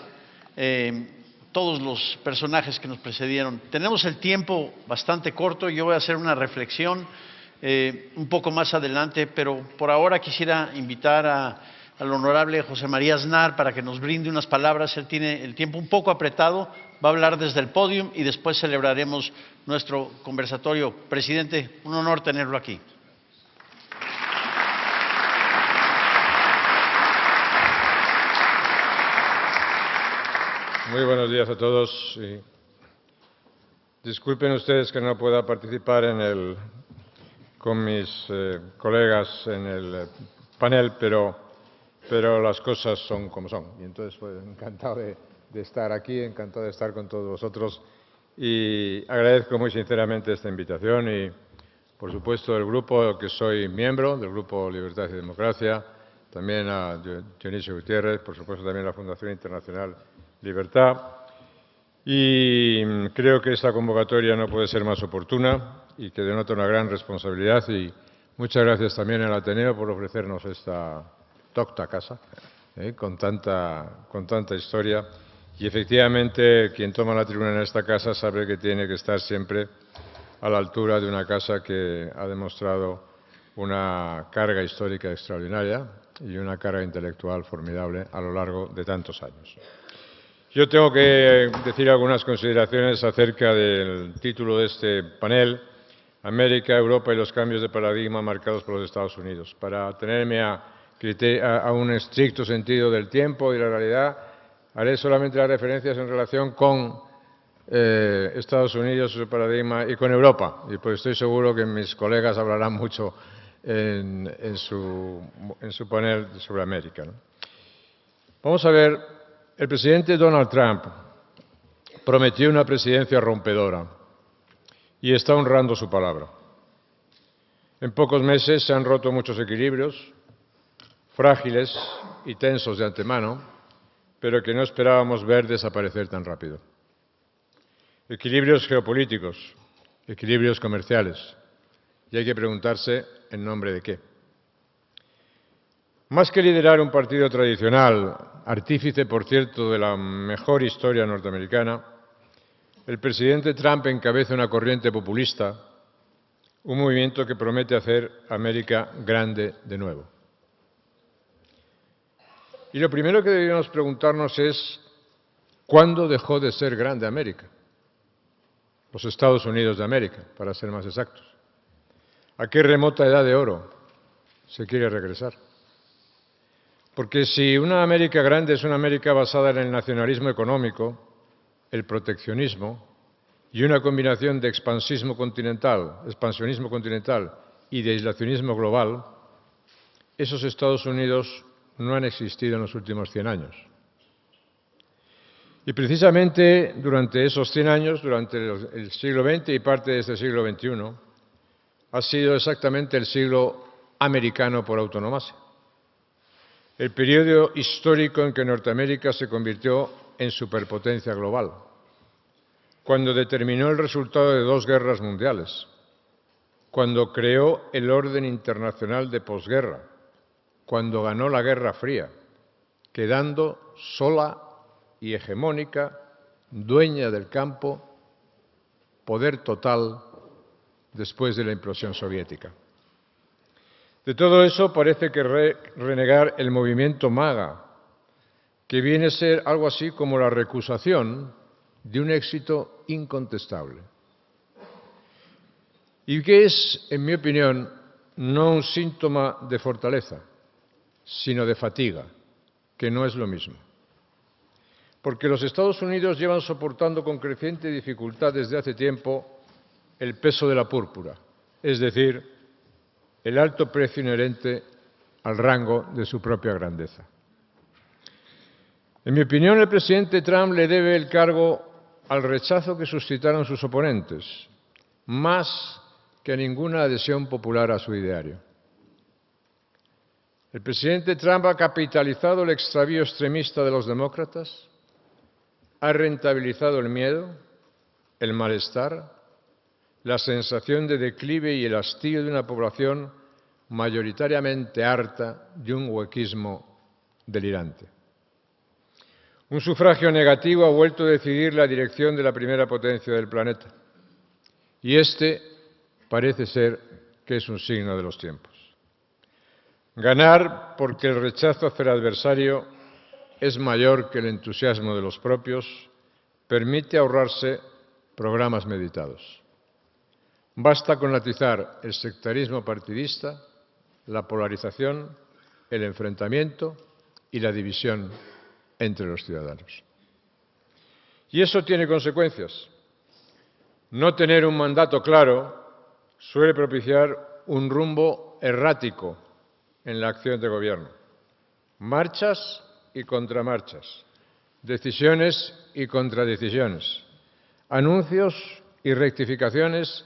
todos los personajes que nos precedieron. Tenemos el tiempo bastante corto, yo voy a hacer una reflexión un poco más adelante, pero por ahora quisiera invitar al honorable José María Aznar para que nos brinde unas palabras. Él tiene el tiempo un poco apretado, va a hablar desde el podio y después celebraremos nuestro conversatorio. Presidente, un honor tenerlo aquí. Muy buenos días a todos. Disculpen ustedes que no pueda participar con mis colegas en el panel, pero las cosas son como son. Y entonces, pues, encantado de estar aquí, encantado de estar con todos vosotros y agradezco muy sinceramente esta invitación y, por supuesto, del grupo que soy miembro, del Grupo Libertad y Democracia, también a Dionisio Gutiérrez, por supuesto también a la Fundación Internacional Libertad. Y creo que esta convocatoria no puede ser más oportuna y que denota una gran responsabilidad. Y muchas gracias también al Ateneo por ofrecernos esta docta casa con tanta historia. Y efectivamente, quien toma la tribuna en esta casa sabe que tiene que estar siempre a la altura de una casa que ha demostrado una carga histórica extraordinaria y una carga intelectual formidable a lo largo de tantos años. Yo tengo que decir algunas consideraciones acerca del título de este panel, América, Europa y los cambios de paradigma marcados por los Estados Unidos. Para atenerme a un estricto sentido del tiempo y la realidad, haré solamente las referencias en relación con Estados Unidos, su paradigma, y con Europa. Y pues estoy seguro que mis colegas hablarán mucho en su panel sobre América, ¿no? Vamos a ver. El presidente Donald Trump prometió una presidencia rompedora y está honrando su palabra. En pocos meses se han roto muchos equilibrios, frágiles y tensos de antemano, pero que no esperábamos ver desaparecer tan rápido. Equilibrios geopolíticos, equilibrios comerciales, y hay que preguntarse en nombre de qué. Más que liderar un partido tradicional, artífice, por cierto, de la mejor historia norteamericana, el presidente Trump encabeza una corriente populista, un movimiento que promete hacer América grande de nuevo. Y lo primero que deberíamos preguntarnos es, ¿cuándo dejó de ser grande América? Los Estados Unidos de América, para ser más exactos. ¿A qué remota edad de oro se quiere regresar? Porque si una América grande es una América basada en el nacionalismo económico, el proteccionismo y una combinación de expansionismo continental y de aislacionismo global, esos Estados Unidos no han existido en los últimos 100 años. Y precisamente durante esos 100 años, durante el siglo XX y parte de este siglo XXI, ha sido exactamente el siglo americano por antonomasia. El periodo histórico en que Norteamérica se convirtió en superpotencia global, cuando determinó el resultado de 2 guerras mundiales, cuando creó el orden internacional de posguerra, cuando ganó la Guerra Fría, quedando sola y hegemónica, dueña del campo, poder total después de la implosión soviética. De todo eso parece que renegar el movimiento MAGA, que viene a ser algo así como la recusación de un éxito incontestable. Y que es, en mi opinión, no un síntoma de fortaleza, sino de fatiga, que no es lo mismo. Porque los Estados Unidos llevan soportando con creciente dificultad desde hace tiempo el peso de la púrpura, es decir, el alto precio inherente al rango de su propia grandeza. En mi opinión, el presidente Trump le debe el cargo al rechazo que suscitaron sus oponentes, más que a ninguna adhesión popular a su ideario. El presidente Trump ha capitalizado el extravío extremista de los demócratas, ha rentabilizado el miedo, el malestar, la sensación de declive y el hastío de una población mayoritariamente harta de un huequismo delirante. Un sufragio negativo ha vuelto a decidir la dirección de la primera potencia del planeta. Y este parece ser que es un signo de los tiempos. Ganar porque el rechazo hacia el adversario es mayor que el entusiasmo de los propios permite ahorrarse programas meditados. Basta con atizar el sectarismo partidista, la polarización, el enfrentamiento y la división entre los ciudadanos. Y eso tiene consecuencias. No tener un mandato claro suele propiciar un rumbo errático en la acción de gobierno. Marchas y contramarchas, decisiones y contradecisiones, anuncios y rectificaciones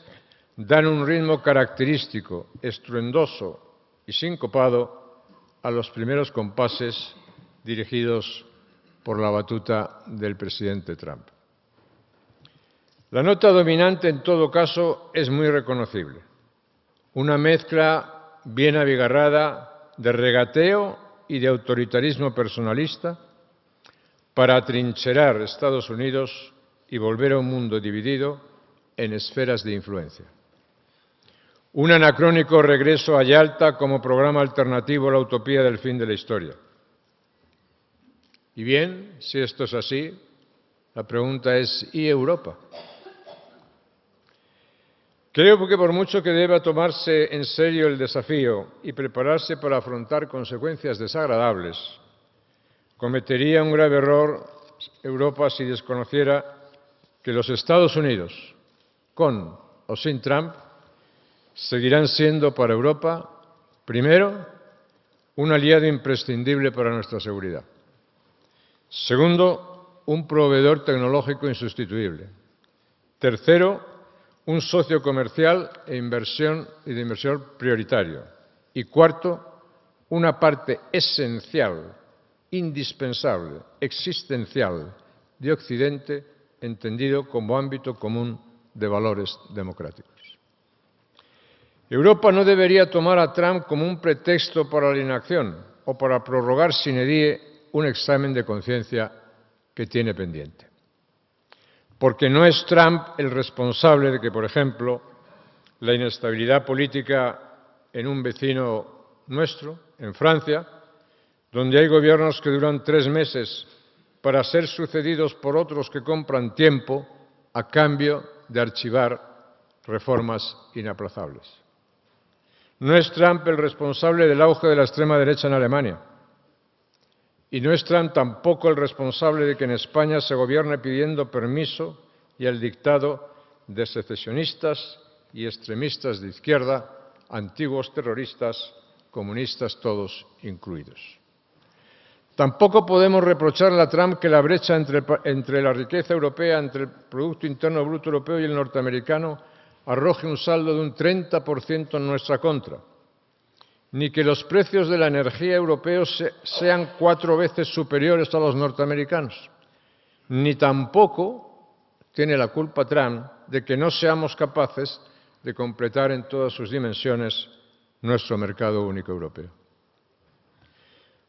dan un ritmo característico, estruendoso y sincopado a los primeros compases dirigidos por la batuta del presidente Trump. La nota dominante, en todo caso, es muy reconocible. Una mezcla bien abigarrada de regateo y de autoritarismo personalista para atrincherar Estados Unidos y volver a un mundo dividido en esferas de influencia. Un anacrónico regreso a Yalta como programa alternativo a la utopía del fin de la historia. Y bien, si esto es así, la pregunta es, ¿y Europa? Creo que por mucho que deba tomarse en serio el desafío y prepararse para afrontar consecuencias desagradables, cometería un grave error Europa si desconociera que los Estados Unidos, con o sin Trump, seguirán siendo para Europa, primero, un aliado imprescindible para nuestra seguridad. Segundo, un proveedor tecnológico insustituible. Tercero, un socio comercial de inversión prioritario. Y cuarto, una parte esencial, indispensable, existencial de Occidente, entendido como ámbito común de valores democráticos. Europa no debería tomar a Trump como un pretexto para la inacción o para prorrogar sine die un examen de conciencia que tiene pendiente. Porque no es Trump el responsable de que, por ejemplo, la inestabilidad política en un vecino nuestro, en Francia, donde hay gobiernos que duran 3 meses para ser sucedidos por otros que compran tiempo a cambio de archivar reformas inaplazables. No es Trump el responsable del auge de la extrema derecha en Alemania. Y no es Trump tampoco el responsable de que en España se gobierne pidiendo permiso y el dictado de secesionistas y extremistas de izquierda, antiguos terroristas, comunistas todos incluidos. Tampoco podemos reprocharle a Trump que la brecha entre la riqueza europea, entre el Producto Interno Bruto Europeo y el norteamericano, arroje un saldo de un 30% en nuestra contra, ni que los precios de la energía europeos sean 4 veces superiores a los norteamericanos, ni tampoco tiene la culpa Trump de que no seamos capaces de completar en todas sus dimensiones nuestro mercado único europeo.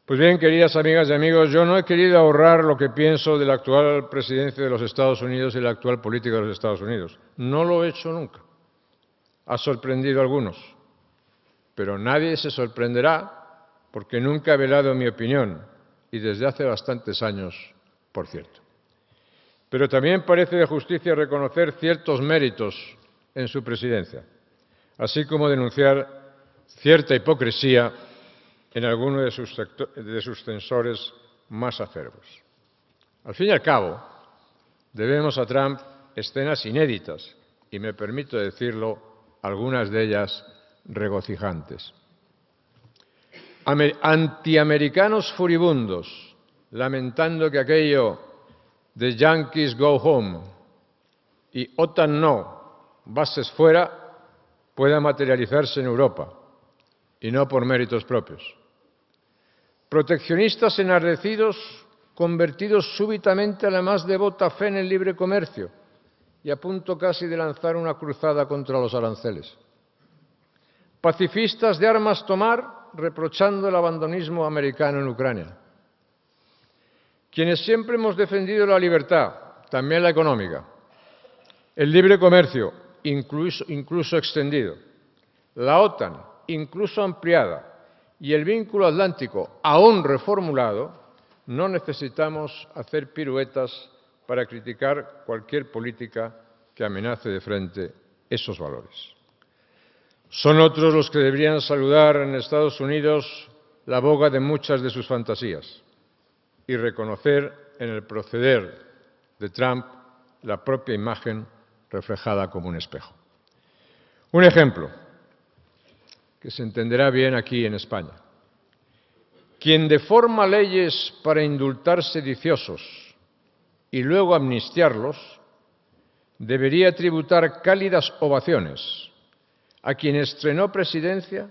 Pues bien, queridas amigas y amigos, yo no he querido ahorrar lo que pienso de la actual presidencia de los Estados Unidos y la actual política de los Estados Unidos. No lo he hecho nunca. Ha sorprendido a algunos, pero nadie se sorprenderá porque nunca he velado mi opinión, y desde hace bastantes años, por cierto. Pero también parece de justicia reconocer ciertos méritos en su presidencia, así como denunciar cierta hipocresía en algunos de sus censores más acerbos. Al fin y al cabo, debemos a Trump escenas inéditas, y me permito decirlo, algunas de ellas regocijantes. Antiamericanos furibundos, lamentando que aquello de Yankees go home y OTAN no, bases fuera, pueda materializarse en Europa, y no por méritos propios. Proteccionistas enardecidos, convertidos súbitamente a la más devota fe en el libre comercio, y a punto casi de lanzar una cruzada contra los aranceles. Pacifistas de armas tomar, reprochando el abandonismo americano en Ucrania. Quienes siempre hemos defendido la libertad, también la económica, el libre comercio, incluso extendido, la OTAN, incluso ampliada, y el vínculo atlántico, aún reformulado, no necesitamos hacer piruetas para criticar cualquier política que amenace de frente esos valores. Son otros los que deberían saludar en Estados Unidos la boga de muchas de sus fantasías y reconocer en el proceder de Trump la propia imagen reflejada como un espejo. Un ejemplo que se entenderá bien aquí en España. Quien deforma leyes para indultar sediciosos y luego amnistiarlos, debería tributar cálidas ovaciones a quien estrenó presidencia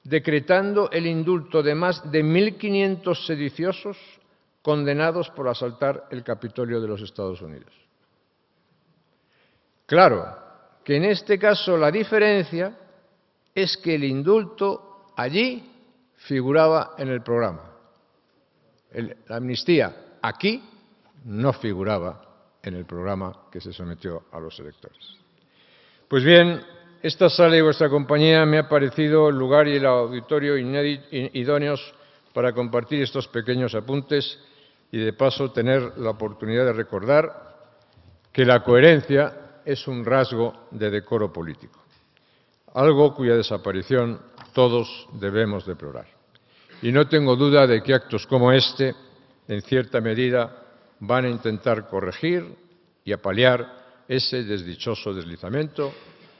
decretando el indulto de más de 1.500 sediciosos condenados por asaltar el Capitolio de los Estados Unidos. Claro que en este caso la diferencia es que el indulto allí figuraba en el programa. La amnistía aquí no figuraba en el programa que se sometió a los electores. Pues bien, esta sala y vuestra compañía me ha parecido el lugar y el auditorio idóneos para compartir estos pequeños apuntes y, de paso, tener la oportunidad de recordar que la coherencia es un rasgo de decoro político, algo cuya desaparición todos debemos deplorar. Y no tengo duda de que actos como este, en cierta medida, van a intentar corregir y a paliar ese desdichoso deslizamiento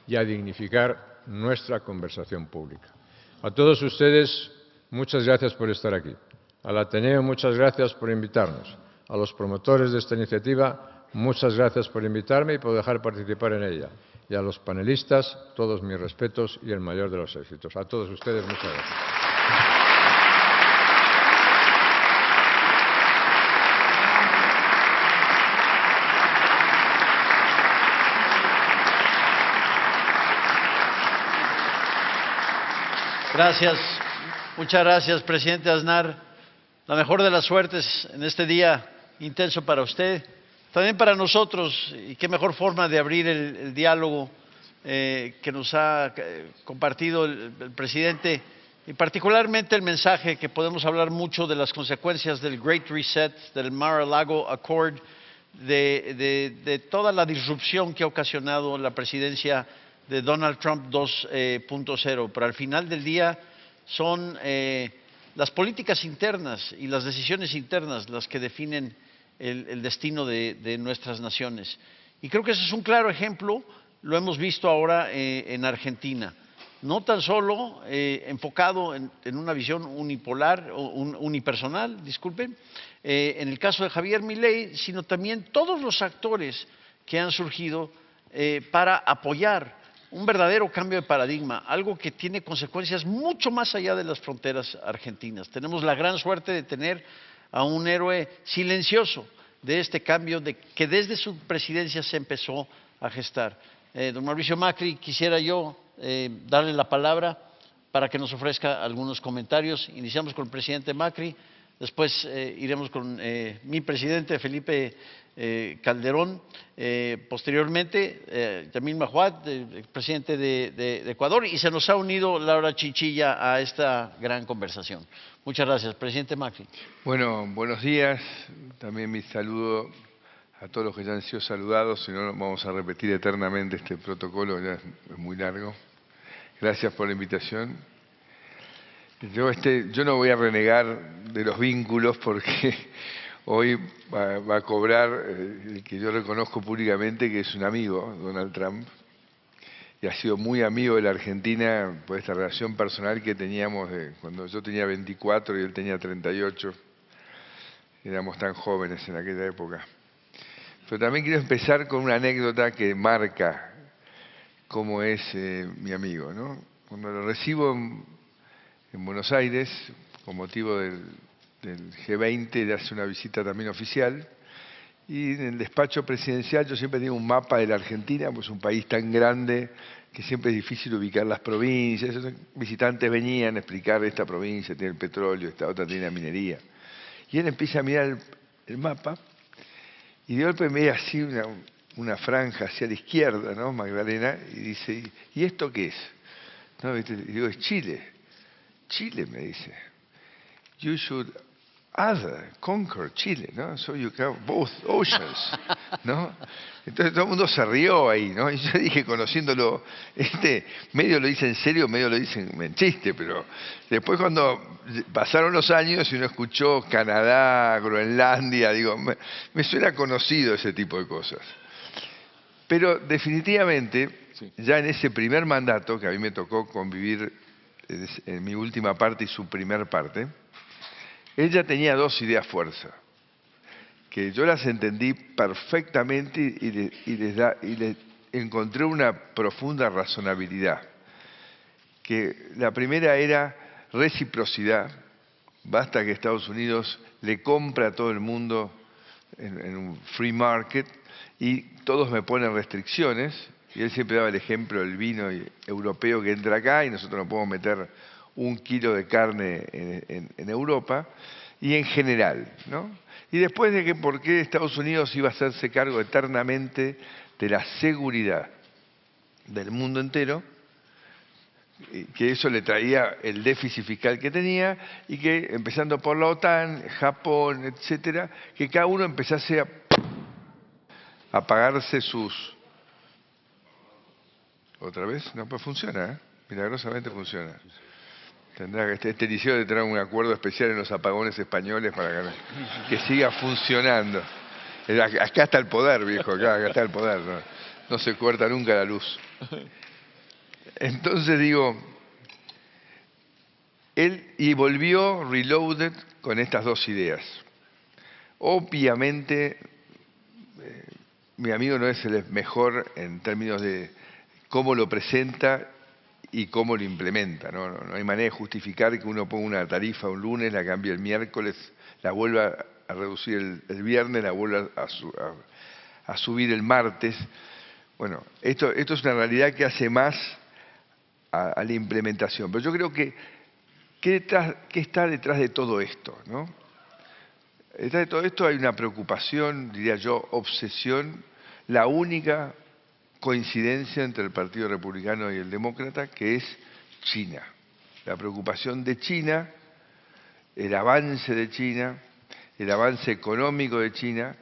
y a dignificar nuestra conversación pública. A todos ustedes, muchas gracias por estar aquí. Al Ateneo, muchas gracias por invitarnos. A los promotores de esta iniciativa, muchas gracias por invitarme y por dejar participar en ella. Y a los panelistas, todos mis respetos y el mayor de los éxitos. A todos ustedes, muchas gracias. Gracias. Muchas gracias, presidente Aznar. La mejor de las suertes en este día intenso para usted, también para nosotros, y qué mejor forma de abrir el diálogo que nos ha compartido el presidente, y particularmente el mensaje que podemos hablar mucho de las consecuencias del Great Reset, del Mar-a-Lago Accord, de toda la disrupción que ha ocasionado la presidencia de Donald Trump 2.0, pero al final del día son las políticas internas y las decisiones internas las que definen el destino de nuestras naciones. Y creo que ese es un claro ejemplo, lo hemos visto ahora en Argentina, no tan solo enfocado en una visión unipolar o unipersonal, disculpen, en el caso de Javier Milei, sino también todos los actores que han surgido para apoyar un verdadero cambio de paradigma, algo que tiene consecuencias mucho más allá de las fronteras argentinas. Tenemos la gran suerte de tener a un héroe silencioso de este cambio que desde su presidencia se empezó a gestar. Don Mauricio Macri, quisiera yo darle la palabra para que nos ofrezca algunos comentarios. Iniciamos con el presidente Macri, después iremos con mi presidente Felipe Calderón, posteriormente Yamil Mahuad, presidente de Ecuador, y se nos ha unido Laura Chinchilla a esta gran conversación. Muchas gracias, presidente Macri. Bueno, buenos días. También mi saludo a todos los que ya han sido saludados, si no vamos a repetir eternamente este protocolo, ya es muy largo. Gracias por la invitación. Yo no voy a renegar de los vínculos porque hoy va a cobrar el que yo reconozco públicamente que es un amigo, Donald Trump, y ha sido muy amigo de la Argentina por esta relación personal que teníamos cuando yo tenía 24 y él tenía 38. Éramos tan jóvenes en aquella época. Pero también quiero empezar con una anécdota que marca cómo es mi amigo, ¿no? Cuando lo recibo en Buenos Aires, con motivo del G20, le hace una visita también oficial, y en el despacho presidencial yo siempre tengo un mapa de la Argentina, pues es un país tan grande que siempre es difícil ubicar las provincias. Esos visitantes venían a explicar: esta provincia tiene el petróleo, esta otra tiene la minería. Y él empieza a mirar el mapa y de golpe me ve así una franja hacia la izquierda, ¿no, Magdalena? Y dice: ¿y esto qué es? ¿No? Y digo: es Chile. Chile, me dice. You should other, conquer Chile, ¿no? So you have both oceans, ¿no? Entonces todo el mundo se rió ahí, ¿no? Y yo dije, conociéndolo, medio lo dice en serio, medio lo dice en chiste, pero después cuando pasaron los años y uno escuchó Canadá, Groenlandia, digo, me suena conocido ese tipo de cosas. Pero definitivamente, ya en ese primer mandato, que a mí me tocó convivir en mi última parte y su primer parte, ella tenía dos ideas fuerza, que yo las entendí perfectamente y les encontré una profunda razonabilidad. Que la primera era reciprocidad. Basta que Estados Unidos le compra a todo el mundo en un free market y todos me ponen restricciones. Y él siempre daba el ejemplo del vino europeo que entra acá y nosotros no podemos meter 1 kilo de carne en Europa. Y en general, ¿no? Y después de que por qué Estados Unidos iba a hacerse cargo eternamente de la seguridad del mundo entero, que eso le traía el déficit fiscal que tenía y que, empezando por la OTAN, Japón, etcétera, que cada uno empezase a pagarse sus... ¿Otra vez? No, pues funciona, ¿eh? Milagrosamente funciona. Tendrá que este liceo de tener un acuerdo especial en los apagones españoles para que siga funcionando. Acá está el poder, viejo, acá está el poder. No se corta nunca la luz. Entonces digo, y volvió reloaded con estas dos ideas. Obviamente, mi amigo no es el mejor en términos de cómo lo presenta y cómo lo implementa. No hay manera de justificar que uno ponga una tarifa un lunes, la cambie el miércoles, la vuelva a reducir el viernes, la vuelva a subir el martes. Bueno, esto es una realidad que hace más a la implementación. Pero yo creo que, ¿qué está detrás de todo esto, no? Detrás de todo esto hay una preocupación, diría yo, obsesión, la única coincidencia entre el Partido Republicano y el Demócrata, que es China. La preocupación de China, el avance de China, el avance económico de China,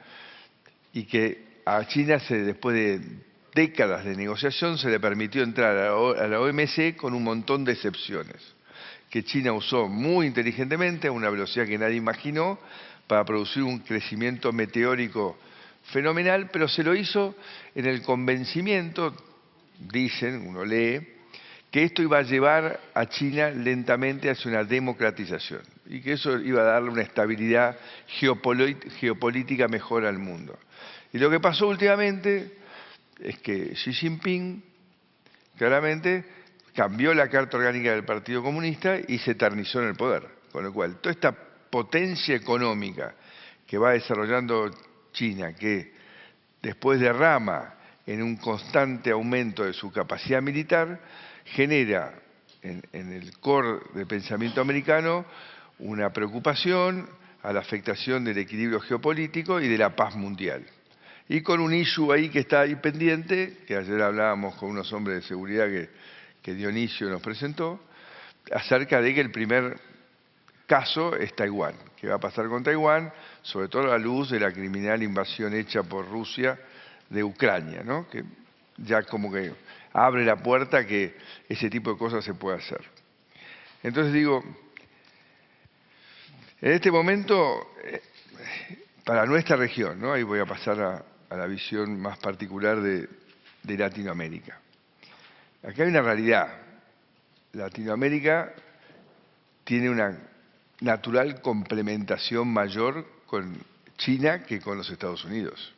y que a China, después de décadas de negociación, se le permitió entrar a la OMC con un montón de excepciones, que China usó muy inteligentemente, a una velocidad que nadie imaginó, para producir un crecimiento meteórico fenomenal, pero se lo hizo en el convencimiento, dicen, uno lee, que esto iba a llevar a China lentamente hacia una democratización y que eso iba a darle una estabilidad geopolítica mejor al mundo. Y lo que pasó últimamente es que Xi Jinping claramente cambió la carta orgánica del Partido Comunista y se eternizó en el poder, con lo cual toda esta potencia económica que va desarrollando China, que después derrama en un constante aumento de su capacidad militar, genera en el core del pensamiento americano una preocupación a la afectación del equilibrio geopolítico y de la paz mundial. Y con un issue ahí que está ahí pendiente, que ayer hablábamos con unos hombres de seguridad que Dionisio nos presentó, acerca de que el primer caso es Taiwán. ¿Qué va a pasar con Taiwán? Sobre todo a la luz de la criminal invasión hecha por Rusia de Ucrania, ¿no? Que ya como que abre la puerta a que ese tipo de cosas se pueda hacer. Entonces digo, en este momento, para nuestra región, ¿no? Ahí voy a pasar a la visión más particular de Latinoamérica. Acá hay una realidad. Latinoamérica tiene una natural complementación mayor con China que con los Estados Unidos.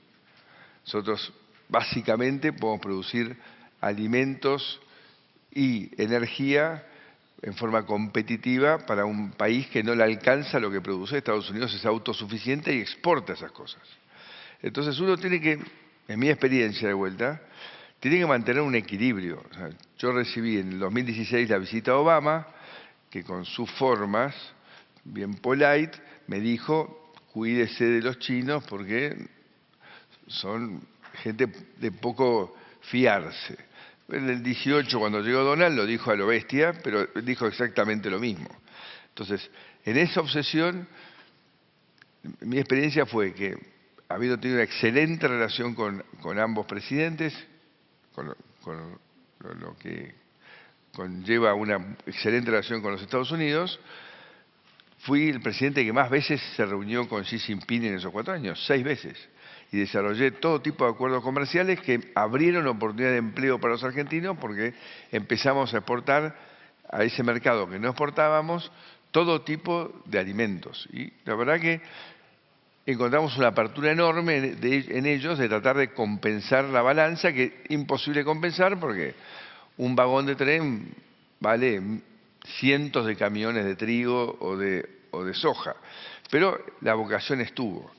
Nosotros básicamente podemos producir alimentos y energía en forma competitiva para un país que no le alcanza lo que produce. Estados Unidos es autosuficiente y exporta esas cosas. Entonces uno tiene que, en mi experiencia de vuelta, tiene que mantener un equilibrio. O sea, yo recibí en el 2016 la visita a Obama, que con sus formas, bien polite, me dijo, cuídese de los chinos porque son gente de poco fiarse. En el 18, cuando llegó Donald, lo dijo a lo bestia, pero dijo exactamente lo mismo. Entonces, en esa obsesión, mi experiencia fue que, habiendo tenido una excelente relación con ambos presidentes, con lo que conlleva una excelente relación con los Estados Unidos, fui el presidente que más veces se reunió con Xi Jinping en esos 4 años, 6 veces. Y desarrollé todo tipo de acuerdos comerciales que abrieron oportunidad de empleo para los argentinos porque empezamos a exportar a ese mercado que no exportábamos todo tipo de alimentos. Y la verdad que encontramos una apertura enorme en ellos de tratar de compensar la balanza, que es imposible compensar porque un vagón de tren vale cientos de camiones de trigo o de soja, pero la vocación estuvo.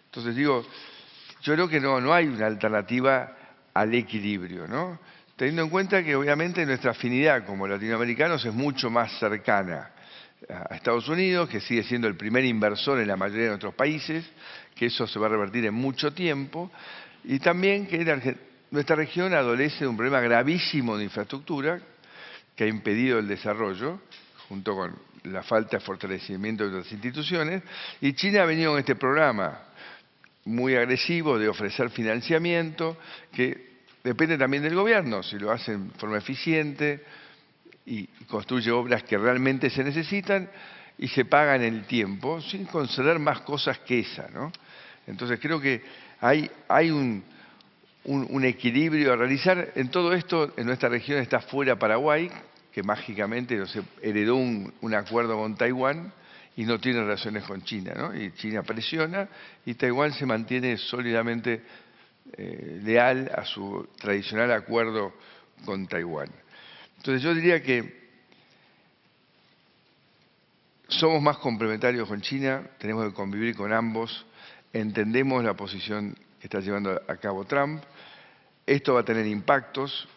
Entonces digo, yo creo que no hay una alternativa al equilibrio, ¿no? Teniendo en cuenta que obviamente nuestra afinidad como latinoamericanos es mucho más cercana a Estados Unidos, que sigue siendo el primer inversor en la mayoría de nuestros países, que eso se va a revertir en mucho tiempo, y también que nuestra región adolece de un problema gravísimo de infraestructura que ha impedido el desarrollo, junto con la falta de fortalecimiento de otras instituciones, y China ha venido con este programa muy agresivo de ofrecer financiamiento, que depende también del gobierno, si lo hace en forma eficiente y construye obras que realmente se necesitan y se pagan en el tiempo, sin conceder más cosas que esa, ¿no? Entonces creo que hay un equilibrio a realizar. En todo esto, en nuestra región está fuera Paraguay, que mágicamente heredó un acuerdo con Taiwán y no tiene relaciones con China, ¿no? Y China presiona y Taiwán se mantiene sólidamente leal a su tradicional acuerdo con Taiwán. Entonces yo diría que somos más complementarios con China, tenemos que convivir con ambos, entendemos la posición que está llevando a cabo Trump, esto va a tener impactos,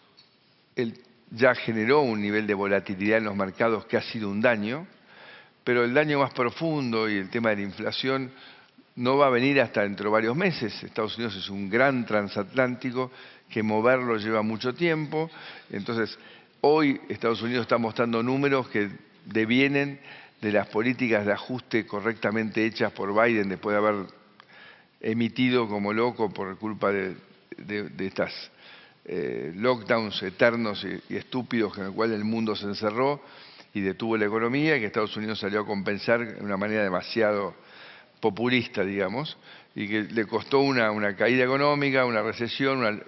él ya generó un nivel de volatilidad en los mercados que ha sido un daño, pero el daño más profundo y el tema de la inflación no va a venir hasta dentro de varios meses. Estados Unidos es un gran transatlántico que moverlo lleva mucho tiempo. Entonces, hoy Estados Unidos está mostrando números que devienen de las políticas de ajuste correctamente hechas por Biden después de haber emitido como loco por culpa de estas lockdowns eternos y estúpidos en los cuales el mundo se encerró y detuvo la economía, y que Estados Unidos salió a compensar de una manera demasiado populista, digamos, y que le costó una caída económica, una recesión,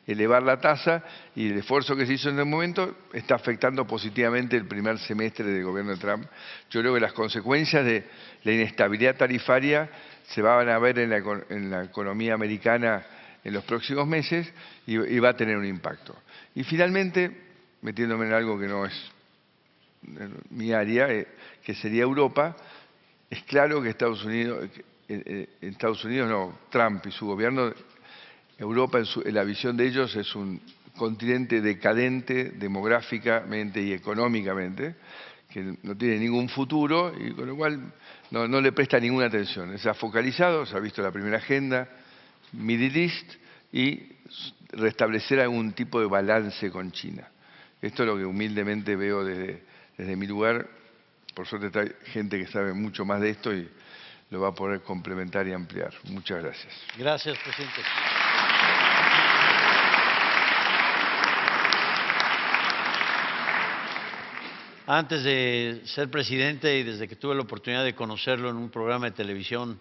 elevar la tasa, y el esfuerzo que se hizo en el momento está afectando positivamente el primer semestre del gobierno de Trump. Yo creo que las consecuencias de la inestabilidad tarifaria se van a ver en la economía americana en los próximos meses y va a tener un impacto. Y finalmente, metiéndome en algo que no es mi área, que sería Europa, es claro que Estados Unidos Trump y su gobierno, Europa en la visión de ellos es un continente decadente demográficamente y económicamente, que no tiene ningún futuro y con lo cual no le presta ninguna atención. Se ha focalizado, se ha visto la primera agenda, Middle East, y restablecer algún tipo de balance con China. Esto es lo que humildemente veo desde mi lugar. Por suerte hay gente que sabe mucho más de esto y lo va a poder complementar y ampliar. Muchas gracias. Gracias, presidente. Antes de ser presidente y desde que tuve la oportunidad de conocerlo en un programa de televisión,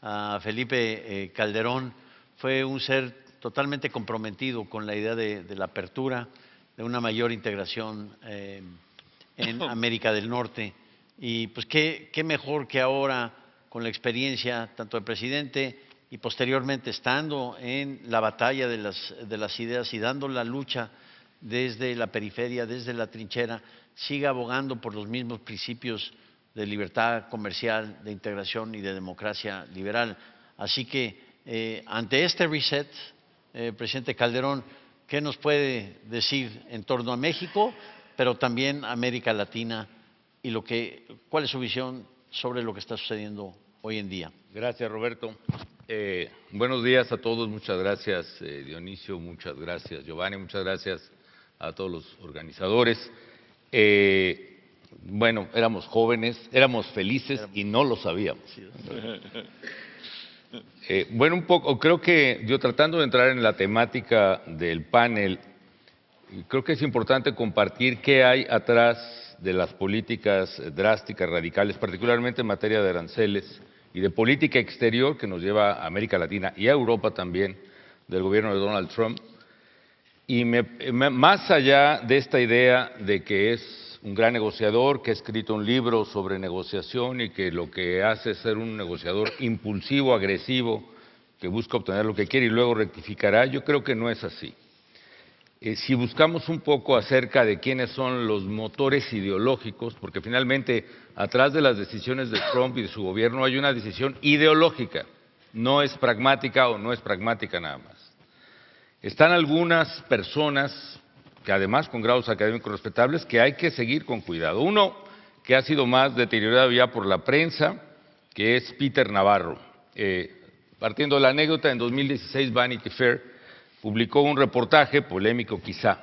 a Felipe Calderón, fue un ser totalmente comprometido con la idea de la apertura, de una mayor integración en América del Norte. Y pues qué mejor que ahora, con la experiencia tanto del presidente y posteriormente estando en la batalla de las ideas y dando la lucha desde la periferia, desde la trinchera, siga abogando por los mismos principios de libertad comercial, de integración y de democracia liberal. Así que ante este reset, presidente Calderón, ¿qué nos puede decir en torno a México, pero también a América Latina y cuál es su visión sobre lo que está sucediendo hoy en día? Gracias, Roberto. Buenos días a todos. Muchas gracias, Dionisio. Muchas gracias, Giovanni. Muchas gracias a todos los organizadores. bueno, éramos jóvenes, éramos felices y no lo sabíamos. Bueno, un poco, creo que yo tratando de entrar en la temática del panel, creo que es importante compartir qué hay atrás de las políticas drásticas, radicales, particularmente en materia de aranceles y de política exterior que nos lleva a América Latina y a Europa también, del gobierno de Donald Trump. Y más allá de esta idea de que es un gran negociador, que ha escrito un libro sobre negociación y que lo que hace es ser un negociador impulsivo, agresivo, que busca obtener lo que quiere y luego rectificará, yo creo que no es así. Si buscamos un poco acerca de quiénes son los motores ideológicos, porque finalmente atrás de las decisiones de Trump y de su gobierno hay una decisión ideológica, no es pragmática o no es pragmática nada más. Están algunas personas, que además con grados académicos respetables, que hay que seguir con cuidado. Uno que ha sido más deteriorado ya por la prensa, que es Peter Navarro. Partiendo de la anécdota, en 2016 Vanity Fair publicó un reportaje, polémico quizá,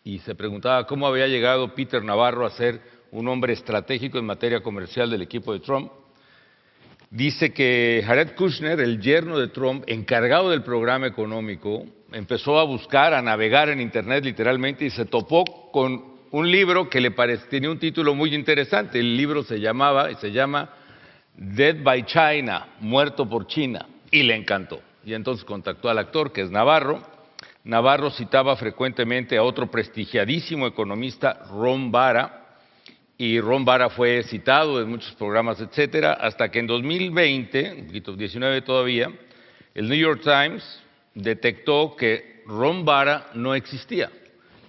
y se preguntaba cómo había llegado Peter Navarro a ser un hombre estratégico en materia comercial del equipo de Trump. Dice que Jared Kushner, el yerno de Trump, encargado del programa económico, empezó a buscar, a navegar en Internet literalmente y se topó con un libro que tenía un título muy interesante. El libro se llama Dead by China, Muerto por China, y le encantó. Y entonces contactó al actor, que es Navarro. Navarro citaba frecuentemente a otro prestigiadísimo economista, Ron Vara, y Ron Vara fue citado en muchos programas, etcétera, hasta que en 2020, un poquito 19 todavía, el New York Times detectó que Ron Vara no existía.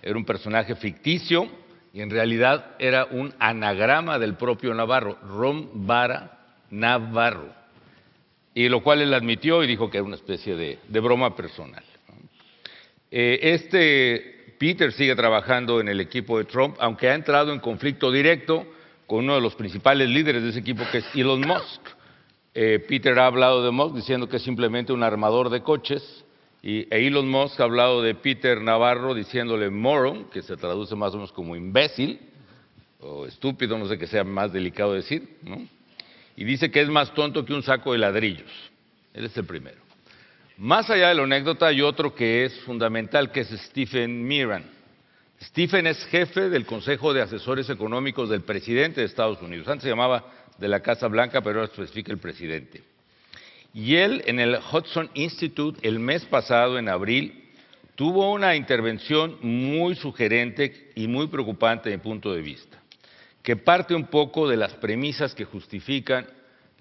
Era un personaje ficticio y en realidad era un anagrama del propio Navarro, Ron Vara Navarro, y lo cual él admitió y dijo que era una especie de broma personal. Peter sigue trabajando en el equipo de Trump, aunque ha entrado en conflicto directo con uno de los principales líderes de ese equipo, que es Elon Musk. Peter ha hablado de Musk diciendo que es simplemente un armador de coches, y Elon Musk ha hablado de Peter Navarro diciéndole moron, que se traduce más o menos como imbécil, o estúpido, no sé qué sea más delicado decir, ¿no? Y dice que es más tonto que un saco de ladrillos. Él es el primero. Más allá de la anécdota hay otro que es fundamental, que es Stephen Miran. Stephen es jefe del Consejo de Asesores Económicos del presidente de Estados Unidos. Antes se llamaba de la Casa Blanca, pero ahora especifica el presidente. Y él, en el Hudson Institute, el mes pasado, en abril, tuvo una intervención muy sugerente y muy preocupante de mi punto de vista, que parte un poco de las premisas que justifican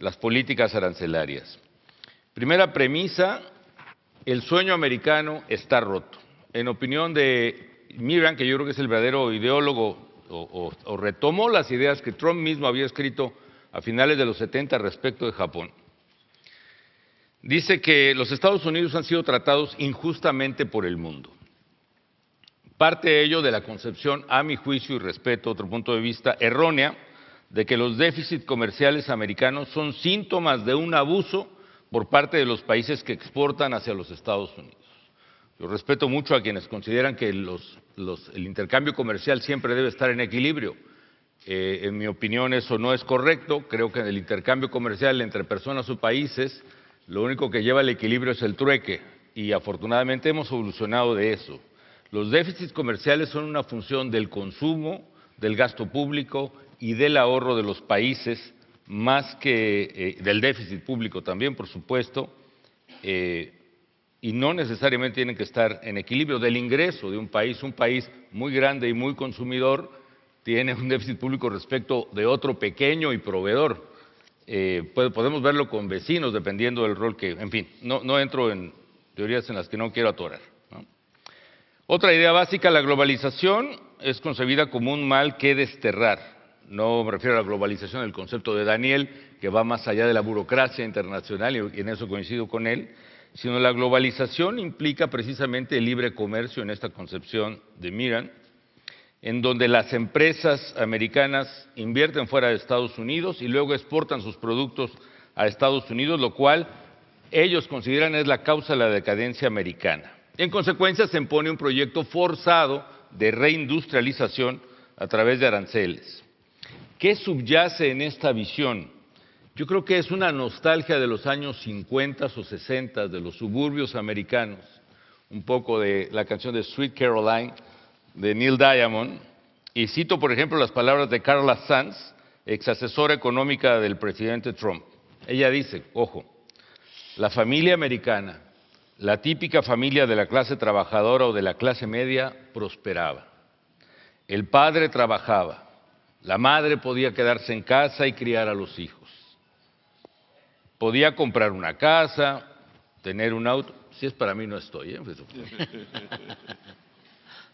las políticas arancelarias. Primera premisa: el sueño americano está roto. En opinión de Miran, que yo creo que es el verdadero ideólogo, o retomó las ideas que Trump mismo había escrito a finales de los 70 respecto de Japón. Dice que los Estados Unidos han sido tratados injustamente por el mundo. Parte ello de la concepción, a mi juicio y respeto, otro punto de vista errónea, de que los déficits comerciales americanos son síntomas de un abuso por parte de los países que exportan hacia los Estados Unidos. Yo respeto mucho a quienes consideran que el intercambio comercial siempre debe estar en equilibrio. En mi opinión eso no es correcto. Creo que en el intercambio comercial entre personas o países lo único que lleva al equilibrio es el trueque, y afortunadamente hemos evolucionado de eso. Los déficits comerciales son una función del consumo, del gasto público y del ahorro de los países, más que del déficit público también, por supuesto, y no necesariamente tienen que estar en equilibrio. Del ingreso de un país muy grande y muy consumidor tiene un déficit público respecto de otro pequeño y proveedor. Podemos verlo con vecinos, dependiendo del rol que… En fin, no entro en teorías en las que no quiero atorar, ¿no? Otra idea básica: la globalización es concebida como un mal que desterrar. No me refiero a la globalización del concepto de Daniel, que va más allá de la burocracia internacional, y en eso coincido con él, sino la globalización implica precisamente el libre comercio en esta concepción de Miran, en donde las empresas americanas invierten fuera de Estados Unidos y luego exportan sus productos a Estados Unidos, lo cual ellos consideran es la causa de la decadencia americana. En consecuencia, se impone un proyecto forzado de reindustrialización a través de aranceles. ¿Qué subyace en esta visión? Yo creo que es una nostalgia de los años 50 o 60 de los suburbios americanos, un poco de la canción de Sweet Caroline de Neil Diamond, y cito, por ejemplo, las palabras de Carla Sanz, ex asesora económica del presidente Trump. Ella dice, ojo, la familia americana, la típica familia de la clase trabajadora o de la clase media, prosperaba. El padre trabajaba, la madre podía quedarse en casa y criar a los hijos. Podía comprar una casa, tener un auto, si es para mí no estoy,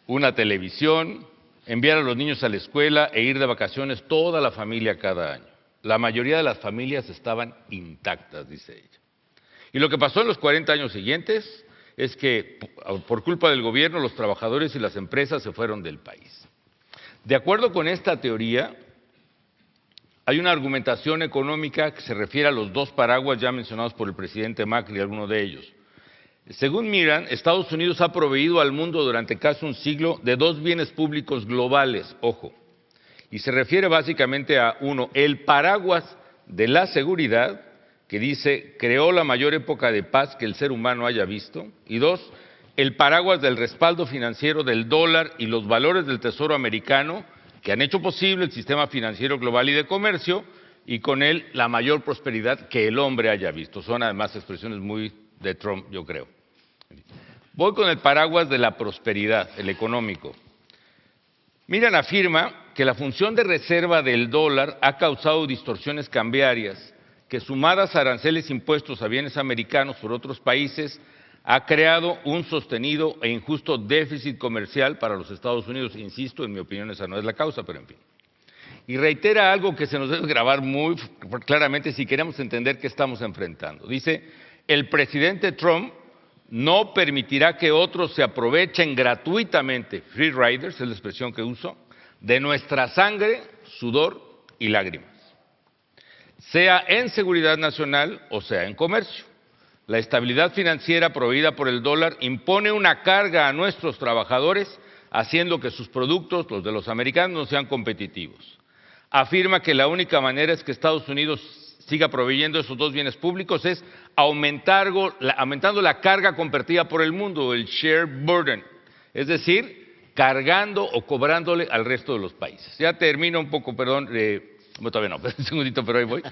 una televisión, enviar a los niños a la escuela e ir de vacaciones toda la familia cada año. La mayoría de las familias estaban intactas, dice ella. Y lo que pasó en los 40 años siguientes es que, por culpa del gobierno, los trabajadores y las empresas se fueron del país. De acuerdo con esta teoría, hay una argumentación económica que se refiere a los dos paraguas ya mencionados por el presidente Macri, alguno de ellos. Según Miran, Estados Unidos ha proveído al mundo durante casi un siglo de dos bienes públicos globales, ojo, y se refiere básicamente a, uno, el paraguas de la seguridad, que dice, creó la mayor época de paz que el ser humano haya visto, y dos, el paraguas del respaldo financiero del dólar y los valores del Tesoro americano, que han hecho posible el sistema financiero global y de comercio, y con él la mayor prosperidad que el hombre haya visto. Son además expresiones muy de Trump, yo creo. Voy con el paraguas de la prosperidad, el económico. Miran afirma que la función de reserva del dólar ha causado distorsiones cambiarias que, sumadas a aranceles impuestos a bienes americanos por otros países, ha creado un sostenido e injusto déficit comercial para los Estados Unidos. Insisto, en mi opinión esa no es la causa, pero en fin. Y reitera algo que se nos debe grabar muy claramente si queremos entender qué estamos enfrentando. Dice, el presidente Trump no permitirá que otros se aprovechen gratuitamente, free riders es la expresión que uso, de nuestra sangre, sudor y lágrimas, sea en seguridad nacional o sea en comercio. La estabilidad financiera proveída por el dólar impone una carga a nuestros trabajadores, haciendo que sus productos, los de los americanos, no sean competitivos. Afirma que la única manera es que Estados Unidos siga proveyendo esos dos bienes públicos es aumentando la carga compartida por el mundo, el share burden, es decir, cargando o cobrándole al resto de los países. Ya termino un poco, perdón, bueno, todavía no, un segundito, pero ahí voy.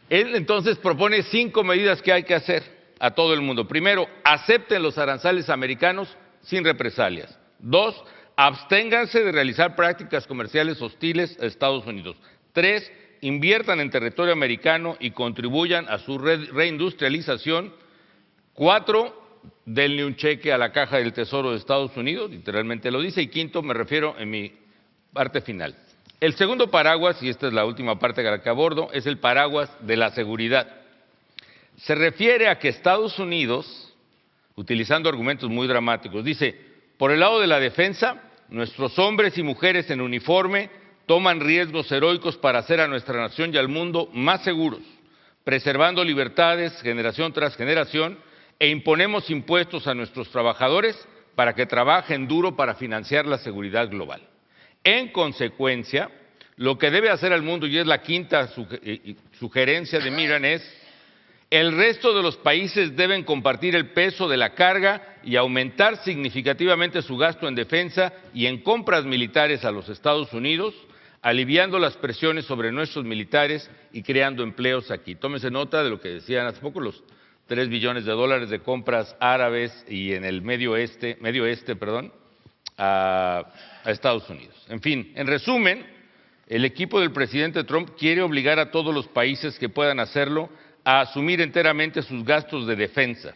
Él entonces propone 5 medidas que hay que hacer a todo el mundo. Primero, acepten los aranceles americanos sin represalias. 2, absténganse de realizar prácticas comerciales hostiles a Estados Unidos. 3, inviertan en territorio americano y contribuyan a su reindustrialización. 4, denle un cheque a la caja del Tesoro de Estados Unidos, literalmente lo dice. Y 5, me refiero en mi parte final. El segundo paraguas, y esta es la última parte que la que abordo, es el paraguas de la seguridad. Se refiere a que Estados Unidos, utilizando argumentos muy dramáticos, dice, por el lado de la defensa, nuestros hombres y mujeres en uniforme toman riesgos heroicos para hacer a nuestra nación y al mundo más seguros, preservando libertades generación tras generación, e imponemos impuestos a nuestros trabajadores para que trabajen duro para financiar la seguridad global. En consecuencia, lo que debe hacer al mundo, y es la quinta sugerencia de Miran, es el resto de los países deben compartir el peso de la carga y aumentar significativamente su gasto en defensa y en compras militares a los Estados Unidos, aliviando las presiones sobre nuestros militares y creando empleos aquí. Tómese nota de lo que decían hace poco los 3 billones de dólares de compras árabes y en el Medio Oeste, a Estados Unidos. En fin, en resumen, el equipo del presidente Trump quiere obligar a todos los países que puedan hacerlo a asumir enteramente sus gastos de defensa.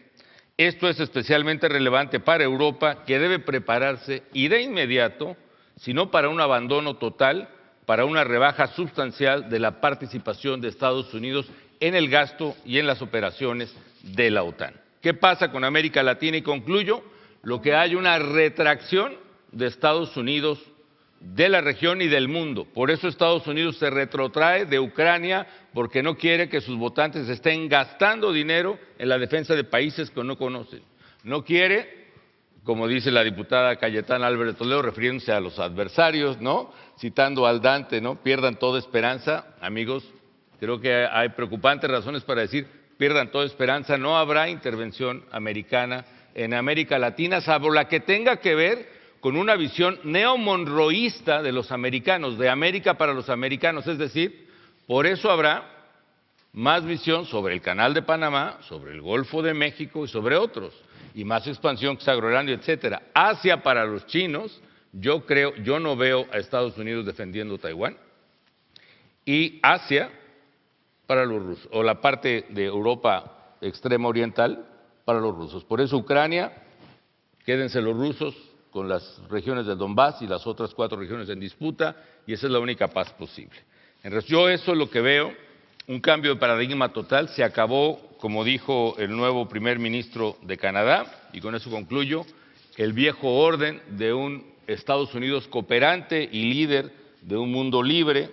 Esto es especialmente relevante para Europa, que debe prepararse y de inmediato, si no para un abandono total, para una rebaja sustancial de la participación de Estados Unidos en el gasto y en las operaciones de la OTAN. ¿Qué pasa con América Latina? Y concluyo, lo que hay una retracción de Estados Unidos de la región y del mundo. Por eso Estados Unidos se retrotrae de Ucrania, porque no quiere que sus votantes estén gastando dinero en la defensa de países que no conocen. No quiere como dice la diputada Cayetana Álvarez Toledo, refiriéndose a los adversarios, ¿no? Citando al Dante, ¿no? Pierdan toda esperanza, amigos. Creo que hay preocupantes razones para decir, pierdan toda esperanza, no habrá intervención americana en América Latina, salvo la que tenga que ver con una visión neomonroísta de los americanos, de América para los americanos, es decir, por eso habrá más visión sobre el Canal de Panamá, sobre el Golfo de México y sobre otros, y más expansión que Groenlandia, etcétera. Asia para los chinos, yo no veo a Estados Unidos defendiendo Taiwán, y Asia para los rusos, o la parte de Europa extrema oriental para los rusos. Por eso Ucrania, quédense los rusos con las regiones del Donbass y las otras 4 regiones en disputa, y esa es la única paz posible. Yo eso es lo que veo, un cambio de paradigma total. Se acabó, como dijo el nuevo primer ministro de Canadá, y con eso concluyo, el viejo orden de un Estados Unidos cooperante y líder de un mundo libre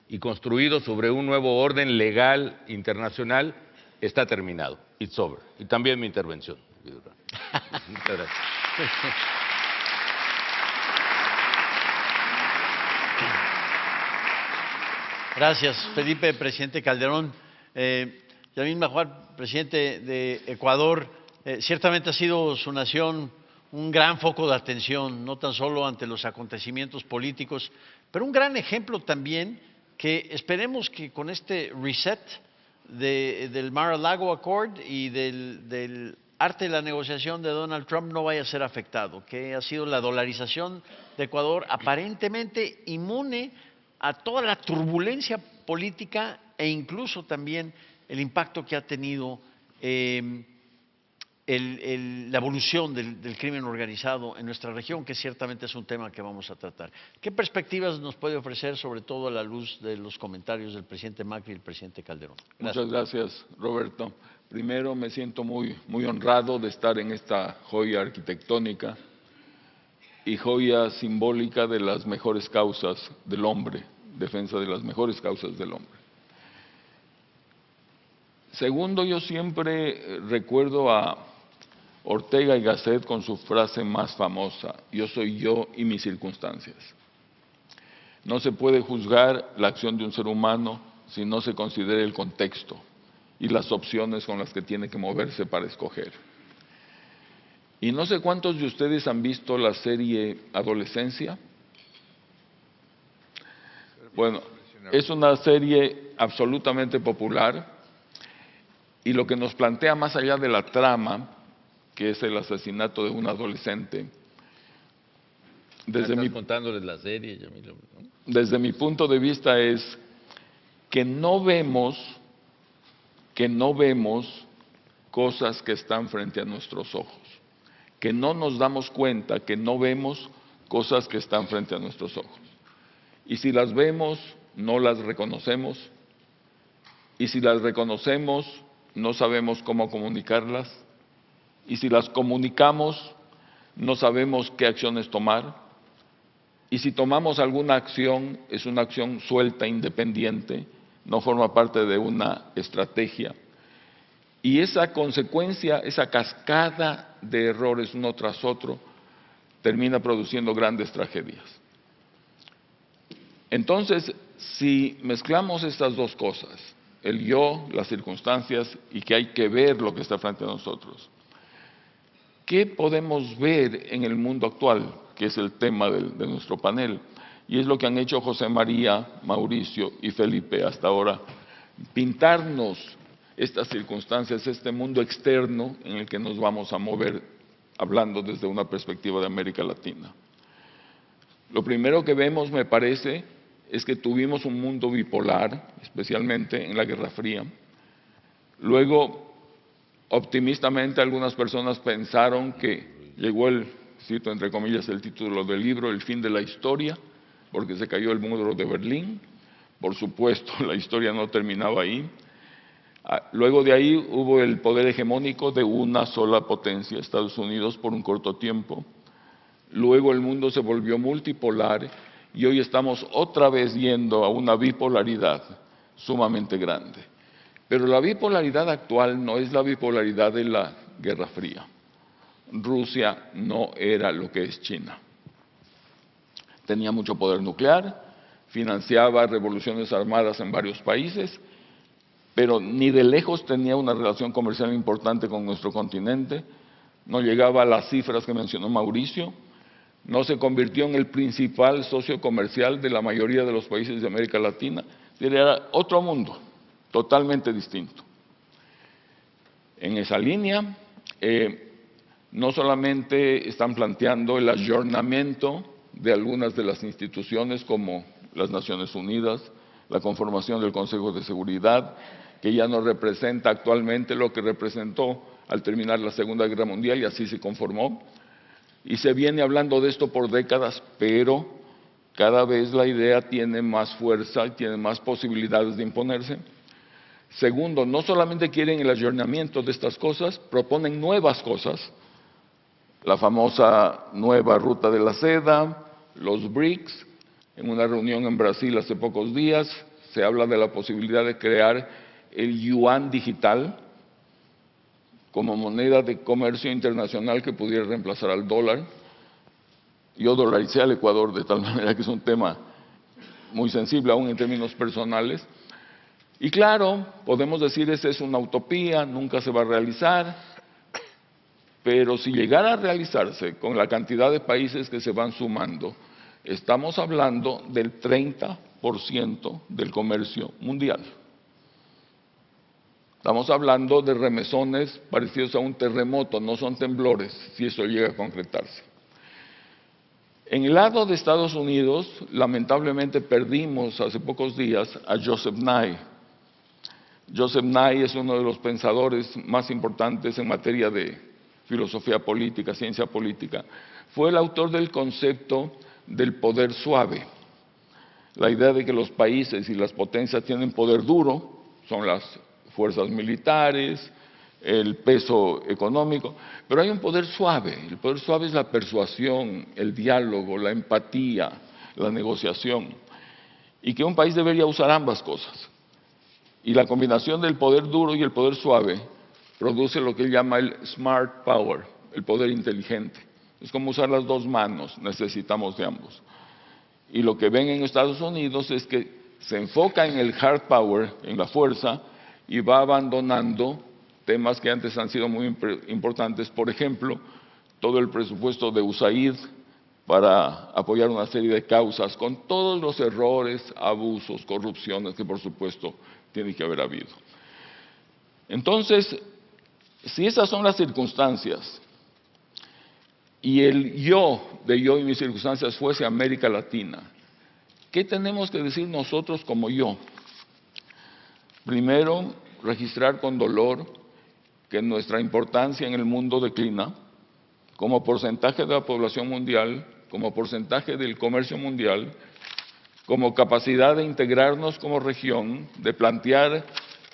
y construido sobre un nuevo orden legal internacional está terminado. It's over. Y también mi intervención. Muchas gracias. Gracias, Felipe, presidente Calderón. Yamil Maguad, presidente de Ecuador, ciertamente ha sido su nación un gran foco de atención, no tan solo ante los acontecimientos políticos, pero un gran ejemplo también que esperemos que con este reset del Mar-a-Lago Accord y del arte de la negociación de Donald Trump no vaya a ser afectado, que ha sido la dolarización de Ecuador aparentemente inmune a toda la turbulencia política e incluso también el impacto que ha tenido la evolución del crimen organizado en nuestra región, que ciertamente es un tema que vamos a tratar. ¿Qué perspectivas nos puede ofrecer, sobre todo a la luz de los comentarios del presidente Macri y el presidente Calderón? Gracias. Muchas gracias, Roberto. Primero, me siento muy honrado de estar en esta joya arquitectónica y joya simbólica de las mejores causas del hombre, defensa de las mejores causas del hombre. Segundo, yo siempre recuerdo a Ortega y Gasset con su frase más famosa: yo soy yo y mis circunstancias. No se puede juzgar la acción de un ser humano si no se considera el contexto y las opciones con las que tiene que moverse para escoger. Y no sé cuántos de ustedes han visto la serie Adolescencia. Bueno, es una serie absolutamente popular y lo que nos plantea, más allá de la trama, que es el asesinato de un adolescente, desde contándoles la serie, Yamil, ¿no? Desde mi punto de vista es que no vemos cosas que están frente a nuestros ojos, que no nos damos cuenta que no vemos cosas que están frente a nuestros ojos. Y si las vemos, no las reconocemos, y si las reconocemos, no sabemos cómo comunicarlas, y si las comunicamos, no sabemos qué acciones tomar, y si tomamos alguna acción, es una acción suelta, independiente, no forma parte de una estrategia. Y esa consecuencia, esa cascada de errores uno tras otro, termina produciendo grandes tragedias. Entonces, si mezclamos estas dos cosas, el yo, las circunstancias, y que hay que ver lo que está frente a nosotros, ¿qué podemos ver en el mundo actual? Que es el tema de nuestro panel. Y es lo que han hecho José María, Mauricio y Felipe hasta ahora, pintarnos estas circunstancias, este mundo externo en el que nos vamos a mover, hablando desde una perspectiva de América Latina. Lo primero que vemos, me parece, es que tuvimos un mundo bipolar, especialmente en la Guerra Fría. Luego, optimistamente, algunas personas pensaron que llegó cito entre comillas el título del libro, el fin de la historia, porque se cayó el muro de Berlín. Por supuesto, la historia no terminaba ahí. Luego de ahí hubo el poder hegemónico de una sola potencia, Estados Unidos, por un corto tiempo. Luego el mundo se volvió multipolar y hoy estamos otra vez yendo a una bipolaridad sumamente grande. Pero la bipolaridad actual no es la bipolaridad de la Guerra Fría. Rusia no era lo que es China. Tenía mucho poder nuclear, financiaba revoluciones armadas en varios países, pero ni de lejos tenía una relación comercial importante con nuestro continente, no llegaba a las cifras que mencionó Mauricio, no se convirtió en el principal socio comercial de la mayoría de los países de América Latina, era otro mundo, totalmente distinto. En esa línea, no solamente están planteando el ayornamiento de algunas de las instituciones como las Naciones Unidas, la conformación del Consejo de Seguridad, que ya no representa actualmente lo que representó al terminar la Segunda Guerra Mundial y así se conformó. Y se viene hablando de esto por décadas, pero cada vez la idea tiene más fuerza y tiene más posibilidades de imponerse. Segundo, no solamente quieren el ayornamiento de estas cosas, proponen nuevas cosas. La famosa nueva ruta de la seda, los BRICS. En una reunión en Brasil hace pocos días se habla de la posibilidad de crear el yuan digital como moneda de comercio internacional que pudiera reemplazar al dólar. Yo dolaricé al Ecuador de tal manera que es un tema muy sensible aún en términos personales. Y claro, podemos decir esa es una utopía, nunca se va a realizar, pero si llegara a realizarse con la cantidad de países que se van sumando, estamos hablando del 30% del comercio mundial. Estamos hablando de remesones parecidos a un terremoto, no son temblores, si eso llega a concretarse. En el lado de Estados Unidos, lamentablemente perdimos hace pocos días a Joseph Nye. Joseph Nye es uno de los pensadores más importantes en materia de filosofía política, ciencia política. Fue el autor del concepto del poder suave. La idea de que los países y las potencias tienen poder duro, son las fuerzas militares, el peso económico, pero hay un poder suave. El poder suave es la persuasión, el diálogo, la empatía, la negociación, y que un país debería usar ambas cosas. Y la combinación del poder duro y el poder suave produce lo que él llama el smart power, el poder inteligente. Es como usar las dos manos, necesitamos de ambos. Y lo que ven en Estados Unidos es que se enfoca en el hard power, en la fuerza, y va abandonando temas que antes han sido muy importantes. Por ejemplo, todo el presupuesto de USAID para apoyar una serie de causas, con todos los errores, abusos, corrupciones que por supuesto tiene que haber habido. Entonces, si esas son las circunstancias, y el yo y mis circunstancias fuese América Latina, ¿qué tenemos que decir nosotros como yo? Primero, registrar con dolor que nuestra importancia en el mundo declina, como porcentaje de la población mundial, como porcentaje del comercio mundial, como capacidad de integrarnos como región, de plantear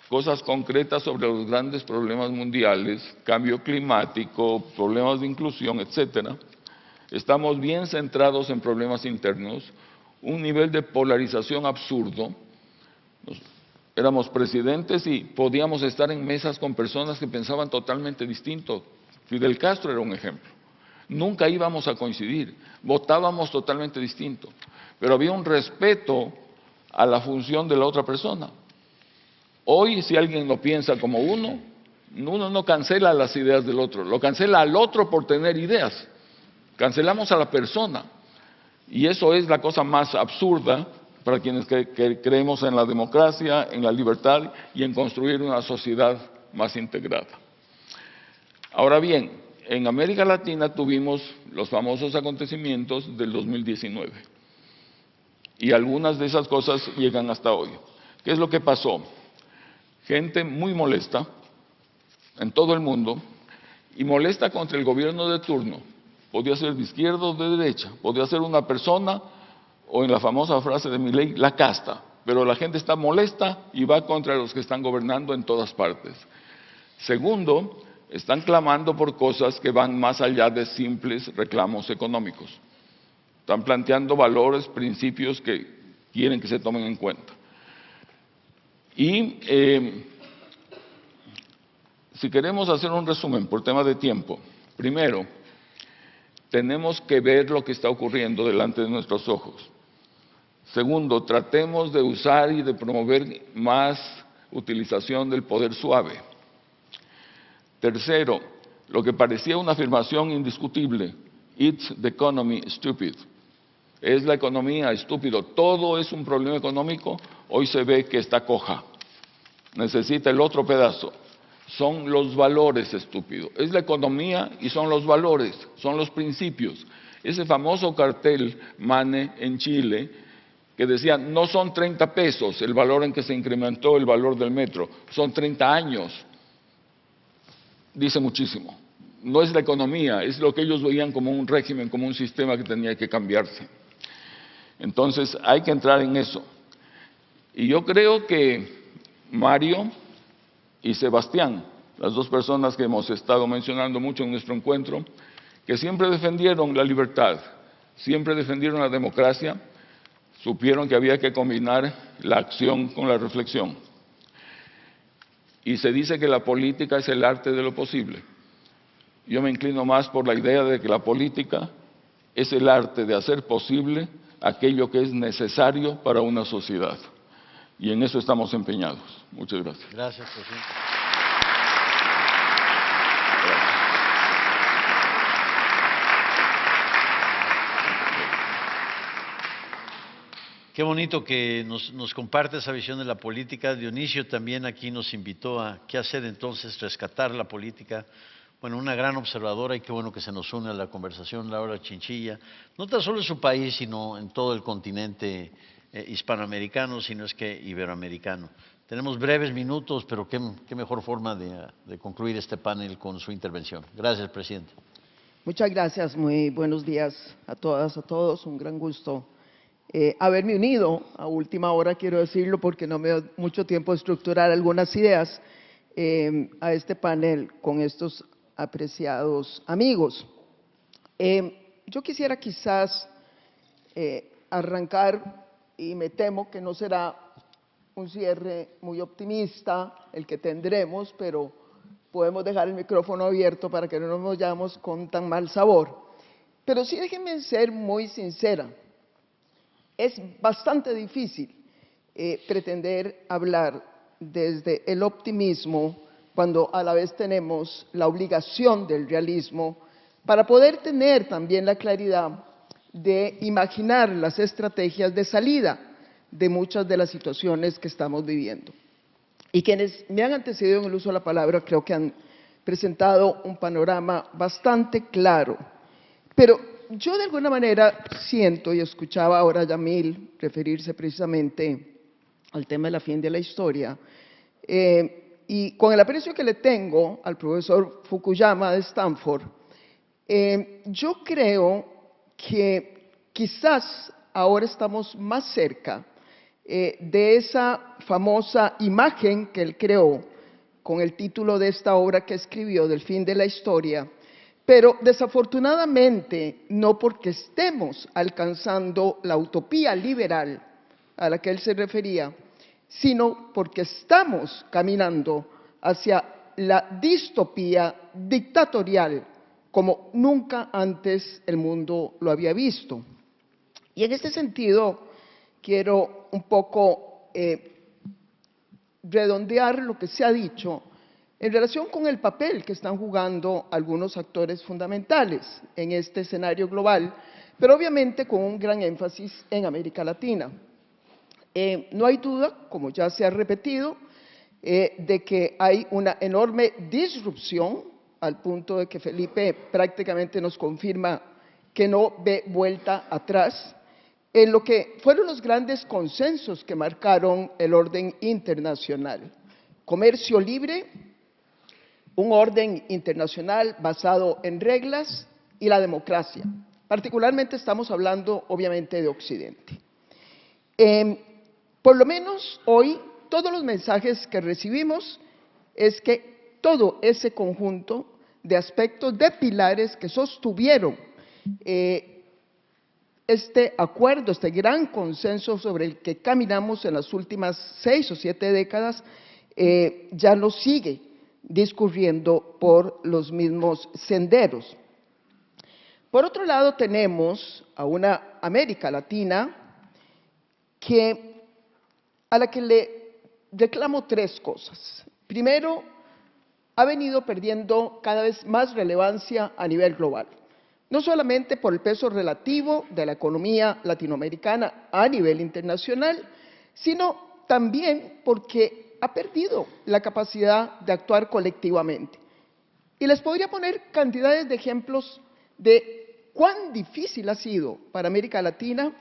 cosas concretas sobre los grandes problemas mundiales, cambio climático, problemas de inclusión, etcétera. Estamos bien centrados en problemas internos, un nivel de polarización absurdo. Éramos presidentes y podíamos estar en mesas con personas que pensaban totalmente distinto. Fidel Castro era un ejemplo. Nunca íbamos a coincidir, votábamos totalmente distinto, pero había un respeto a la función de la otra persona. Hoy, si alguien no piensa como uno no cancela las ideas del otro, lo cancela al otro por tener ideas. Cancelamos a la persona. Y eso es la cosa más absurda para quienes creemos en la democracia, en la libertad y en construir una sociedad más integrada. Ahora bien, en América Latina tuvimos los famosos acontecimientos del 2019. Y algunas de esas cosas llegan hasta hoy. ¿Qué es lo que pasó? Gente muy molesta en todo el mundo y molesta contra el gobierno de turno. Podía ser de izquierda o de derecha, podía ser una persona o en la famosa frase de Milei, la casta. Pero la gente está molesta y va contra los que están gobernando en todas partes. Segundo, están clamando por cosas que van más allá de simples reclamos económicos. Están planteando valores, principios que quieren que se tomen en cuenta. Y si queremos hacer un resumen por tema de tiempo, Primero, tenemos que ver lo que está ocurriendo delante de nuestros ojos. Segundo, tratemos de usar y de promover más utilización del poder suave. Tercero, lo que parecía una afirmación indiscutible, it's the economy, stupid. Es la economía, estúpido. Todo es un problema económico, hoy se ve que está coja. Necesita el otro pedazo. Son los valores, estúpido. Es la economía y son los valores, son los principios. Ese famoso cartel Mane en Chile, que decía, no son 30 pesos el valor en que se incrementó el valor del metro, son 30 años. Dice muchísimo. No es la economía, es lo que ellos veían como un régimen, como un sistema que tenía que cambiarse. Entonces, hay que entrar en eso. Y yo creo que Mario y Sebastián, las dos personas que hemos estado mencionando mucho en nuestro encuentro, que siempre defendieron la libertad, siempre defendieron la democracia, supieron que había que combinar la acción con la reflexión. Y se dice que la política es el arte de lo posible. Yo me inclino más por la idea de que la política es el arte de hacer posible aquello que es necesario para una sociedad. Y en eso estamos empeñados. Muchas gracias. Gracias, presidente. Qué bonito que nos comparte esa visión de la política. Dionisio también aquí nos invitó a qué hacer entonces, rescatar la política. Bueno, una gran observadora y qué bueno que se nos une a la conversación, Laura Chinchilla, no tan solo en su país, sino en todo el continente hispanoamericano, sino es que iberoamericano. Tenemos breves minutos, pero qué mejor forma de concluir este panel con su intervención. Gracias, presidente. Muchas gracias, muy buenos días a todas, a todos, un gran gusto haberme unido a última hora, quiero decirlo, porque no me dio mucho tiempo de estructurar algunas ideas a este panel con estos apreciados amigos. Yo quisiera quizás arrancar, y me temo que no será un cierre muy optimista el que tendremos, pero podemos dejar el micrófono abierto para que no nos vayamos con tan mal sabor. Pero sí déjenme ser muy sincera, es bastante difícil pretender hablar desde el optimismo cuando a la vez tenemos la obligación del realismo para poder tener también la claridad de imaginar las estrategias de salida de muchas de las situaciones que estamos viviendo. Y quienes me han antecedido en el uso de la palabra creo que han presentado un panorama bastante claro. Pero yo de alguna manera siento, y escuchaba ahora a Yamil referirse precisamente al tema de la fin de la historia, y con el aprecio que le tengo al profesor Fukuyama de Stanford, yo creo que quizás ahora estamos más cerca de esa famosa imagen que él creó con el título de esta obra que escribió, del fin de la historia, pero desafortunadamente no porque estemos alcanzando la utopía liberal a la que él se refería, sino porque estamos caminando hacia la distopía dictatorial como nunca antes el mundo lo había visto. Y en este sentido quiero un poco redondear lo que se ha dicho en relación con el papel que están jugando algunos actores fundamentales en este escenario global, pero obviamente con un gran énfasis en América Latina. No hay duda, como ya se ha repetido, de que hay una enorme disrupción, al punto de que Felipe prácticamente nos confirma que no ve vuelta atrás, en lo que fueron los grandes consensos que marcaron el orden internacional. Comercio libre, un orden internacional basado en reglas y la democracia. Particularmente estamos hablando, obviamente, de Occidente. Por lo menos hoy, todos los mensajes que recibimos es que todo ese conjunto de aspectos, de pilares que sostuvieron este acuerdo, este gran consenso sobre el que caminamos en las últimas 6 o 7 décadas, ya no sigue discurriendo por los mismos senderos. Por otro lado, tenemos a una América Latina a la que le reclamo tres cosas. Primero, ha venido perdiendo cada vez más relevancia a nivel global, no solamente por el peso relativo de la economía latinoamericana a nivel internacional, sino también porque ha perdido la capacidad de actuar colectivamente. Y les podría poner cantidades de ejemplos de cuán difícil ha sido para América Latina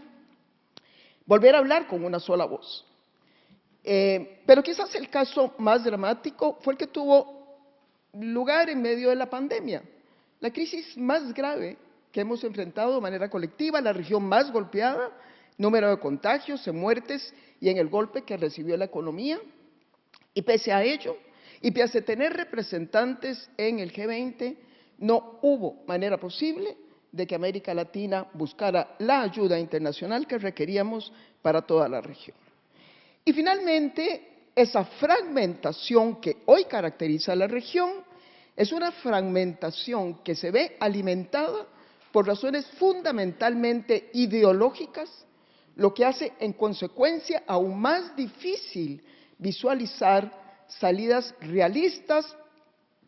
volver a hablar con una sola voz. Pero quizás el caso más dramático fue el que tuvo lugar en medio de la pandemia, la crisis más grave que hemos enfrentado de manera colectiva, la región más golpeada, número de contagios, de muertes y en el golpe que recibió la economía. Y pese a ello, y pese a tener representantes en el G20, no hubo manera posible de que América Latina buscara la ayuda internacional que requeríamos para toda la región. Y finalmente, esa fragmentación que hoy caracteriza a la región es una fragmentación que se ve alimentada por razones fundamentalmente ideológicas, lo que hace en consecuencia aún más difícil visualizar salidas realistas,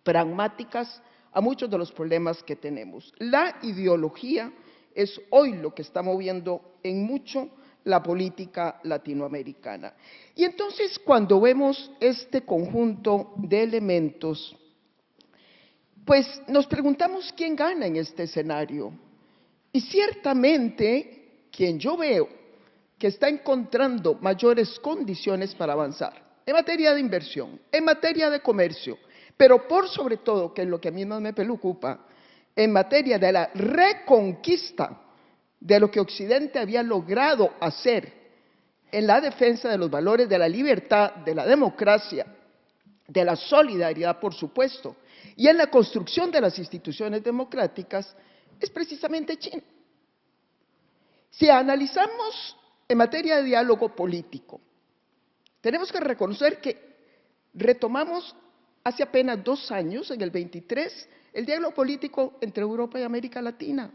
pragmáticas a muchos de los problemas que tenemos. La ideología es hoy lo que está moviendo en mucho la política latinoamericana. Y entonces, cuando vemos este conjunto de elementos, pues nos preguntamos quién gana en este escenario. Y ciertamente, quien yo veo que está encontrando mayores condiciones para avanzar en materia de inversión, en materia de comercio, pero por sobre todo, que es lo que a mí más me preocupa, en materia de la reconquista de lo que Occidente había logrado hacer en la defensa de los valores de la libertad, de la democracia, de la solidaridad, por supuesto, y en la construcción de las instituciones democráticas, es precisamente China. Si analizamos en materia de diálogo político, tenemos que reconocer que retomamos hace apenas 2 años, en el 23, el diálogo político entre Europa y América Latina,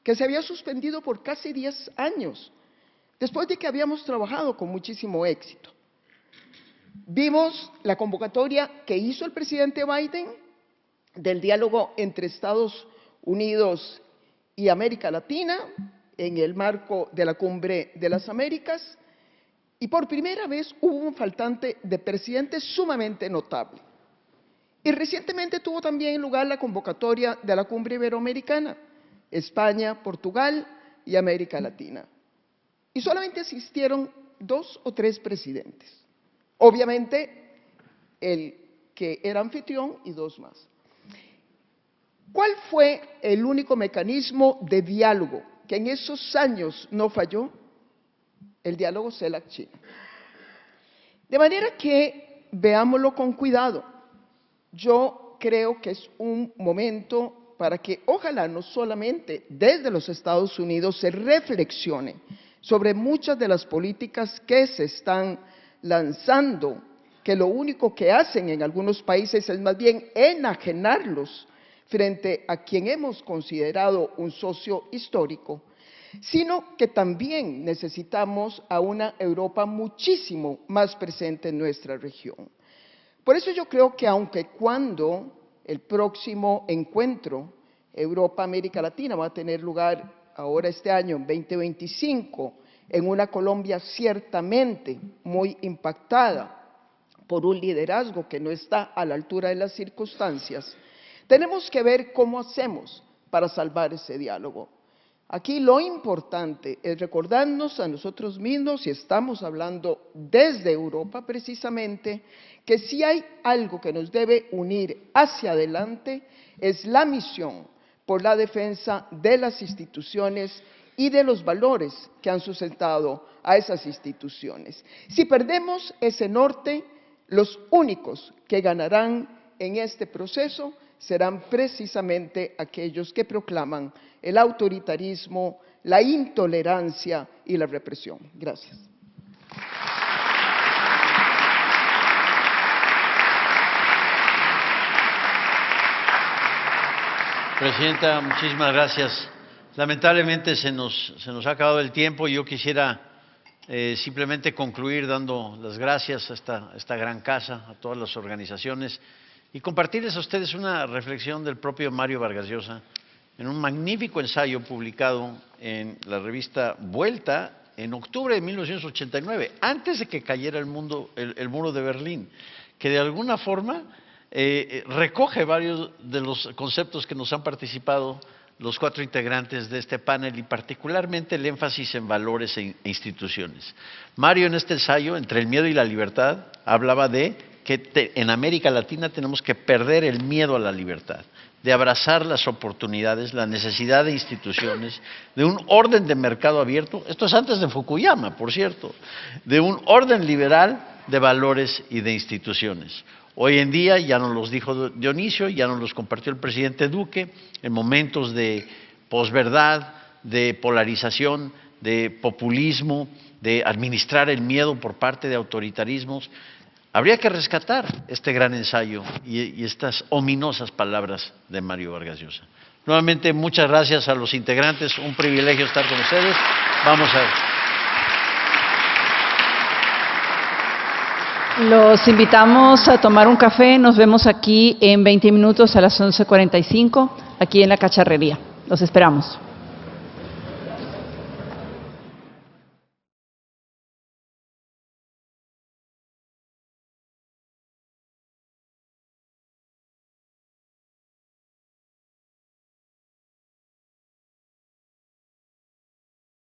que se había suspendido por casi 10 años, después de que habíamos trabajado con muchísimo éxito. Vimos la convocatoria que hizo el presidente Biden del diálogo entre Estados Unidos y América Latina en el marco de la Cumbre de las Américas, y por primera vez hubo un faltante de presidente sumamente notable. Y recientemente tuvo también lugar la convocatoria de la Cumbre Iberoamericana, España, Portugal y América Latina. Y solamente asistieron 2 o 3 presidentes. Obviamente, el que era anfitrión y 2 más. ¿Cuál fue el único mecanismo de diálogo que en esos años no falló? El diálogo CELAC-China. De manera que veámoslo con cuidado. Yo creo que es un momento para que ojalá no solamente desde los Estados Unidos se reflexione sobre muchas de las políticas que se están lanzando, que lo único que hacen en algunos países es más bien enajenarlos frente a quien hemos considerado un socio histórico, sino que también necesitamos a una Europa muchísimo más presente en nuestra región. Por eso yo creo que aunque cuando el próximo encuentro Europa-América Latina va a tener lugar ahora este año, en 2025, en una Colombia ciertamente muy impactada por un liderazgo que no está a la altura de las circunstancias, tenemos que ver cómo hacemos para salvar ese diálogo. Aquí lo importante es recordarnos a nosotros mismos, y estamos hablando desde Europa precisamente, que si hay algo que nos debe unir hacia adelante es la misión por la defensa de las instituciones y de los valores que han sustentado a esas instituciones. Si perdemos ese norte, los únicos que ganarán en este proceso serán precisamente aquellos que proclaman el autoritarismo, la intolerancia y la represión. Gracias. Presidenta, muchísimas gracias. Lamentablemente se nos ha acabado el tiempo y yo quisiera simplemente concluir dando las gracias a esta gran casa, a todas las organizaciones y compartirles a ustedes una reflexión del propio Mario Vargas Llosa en un magnífico ensayo publicado en la revista Vuelta en octubre de 1989, antes de que cayera el muro de Berlín, que de alguna forma recoge varios de los conceptos que nos han participado los 4 integrantes de este panel y particularmente el énfasis en valores e instituciones. Mario en este ensayo, Entre el miedo y la libertad, hablaba de que en América Latina tenemos que perder el miedo a la libertad, de abrazar las oportunidades, la necesidad de instituciones, de un orden de mercado abierto, esto es antes de Fukuyama, por cierto, de un orden liberal de valores y de instituciones. Hoy en día, ya nos los dijo Dionisio, ya nos los compartió el presidente Duque, en momentos de posverdad, de polarización, de populismo, de administrar el miedo por parte de autoritarismos, habría que rescatar este gran ensayo y estas ominosas palabras de Mario Vargas Llosa. Nuevamente, muchas gracias a los integrantes, un privilegio estar con ustedes. Vamos a ver. Los invitamos a tomar un café. Nos vemos aquí en 20 minutos a las 11:45, aquí en la Cacharrería. Los esperamos.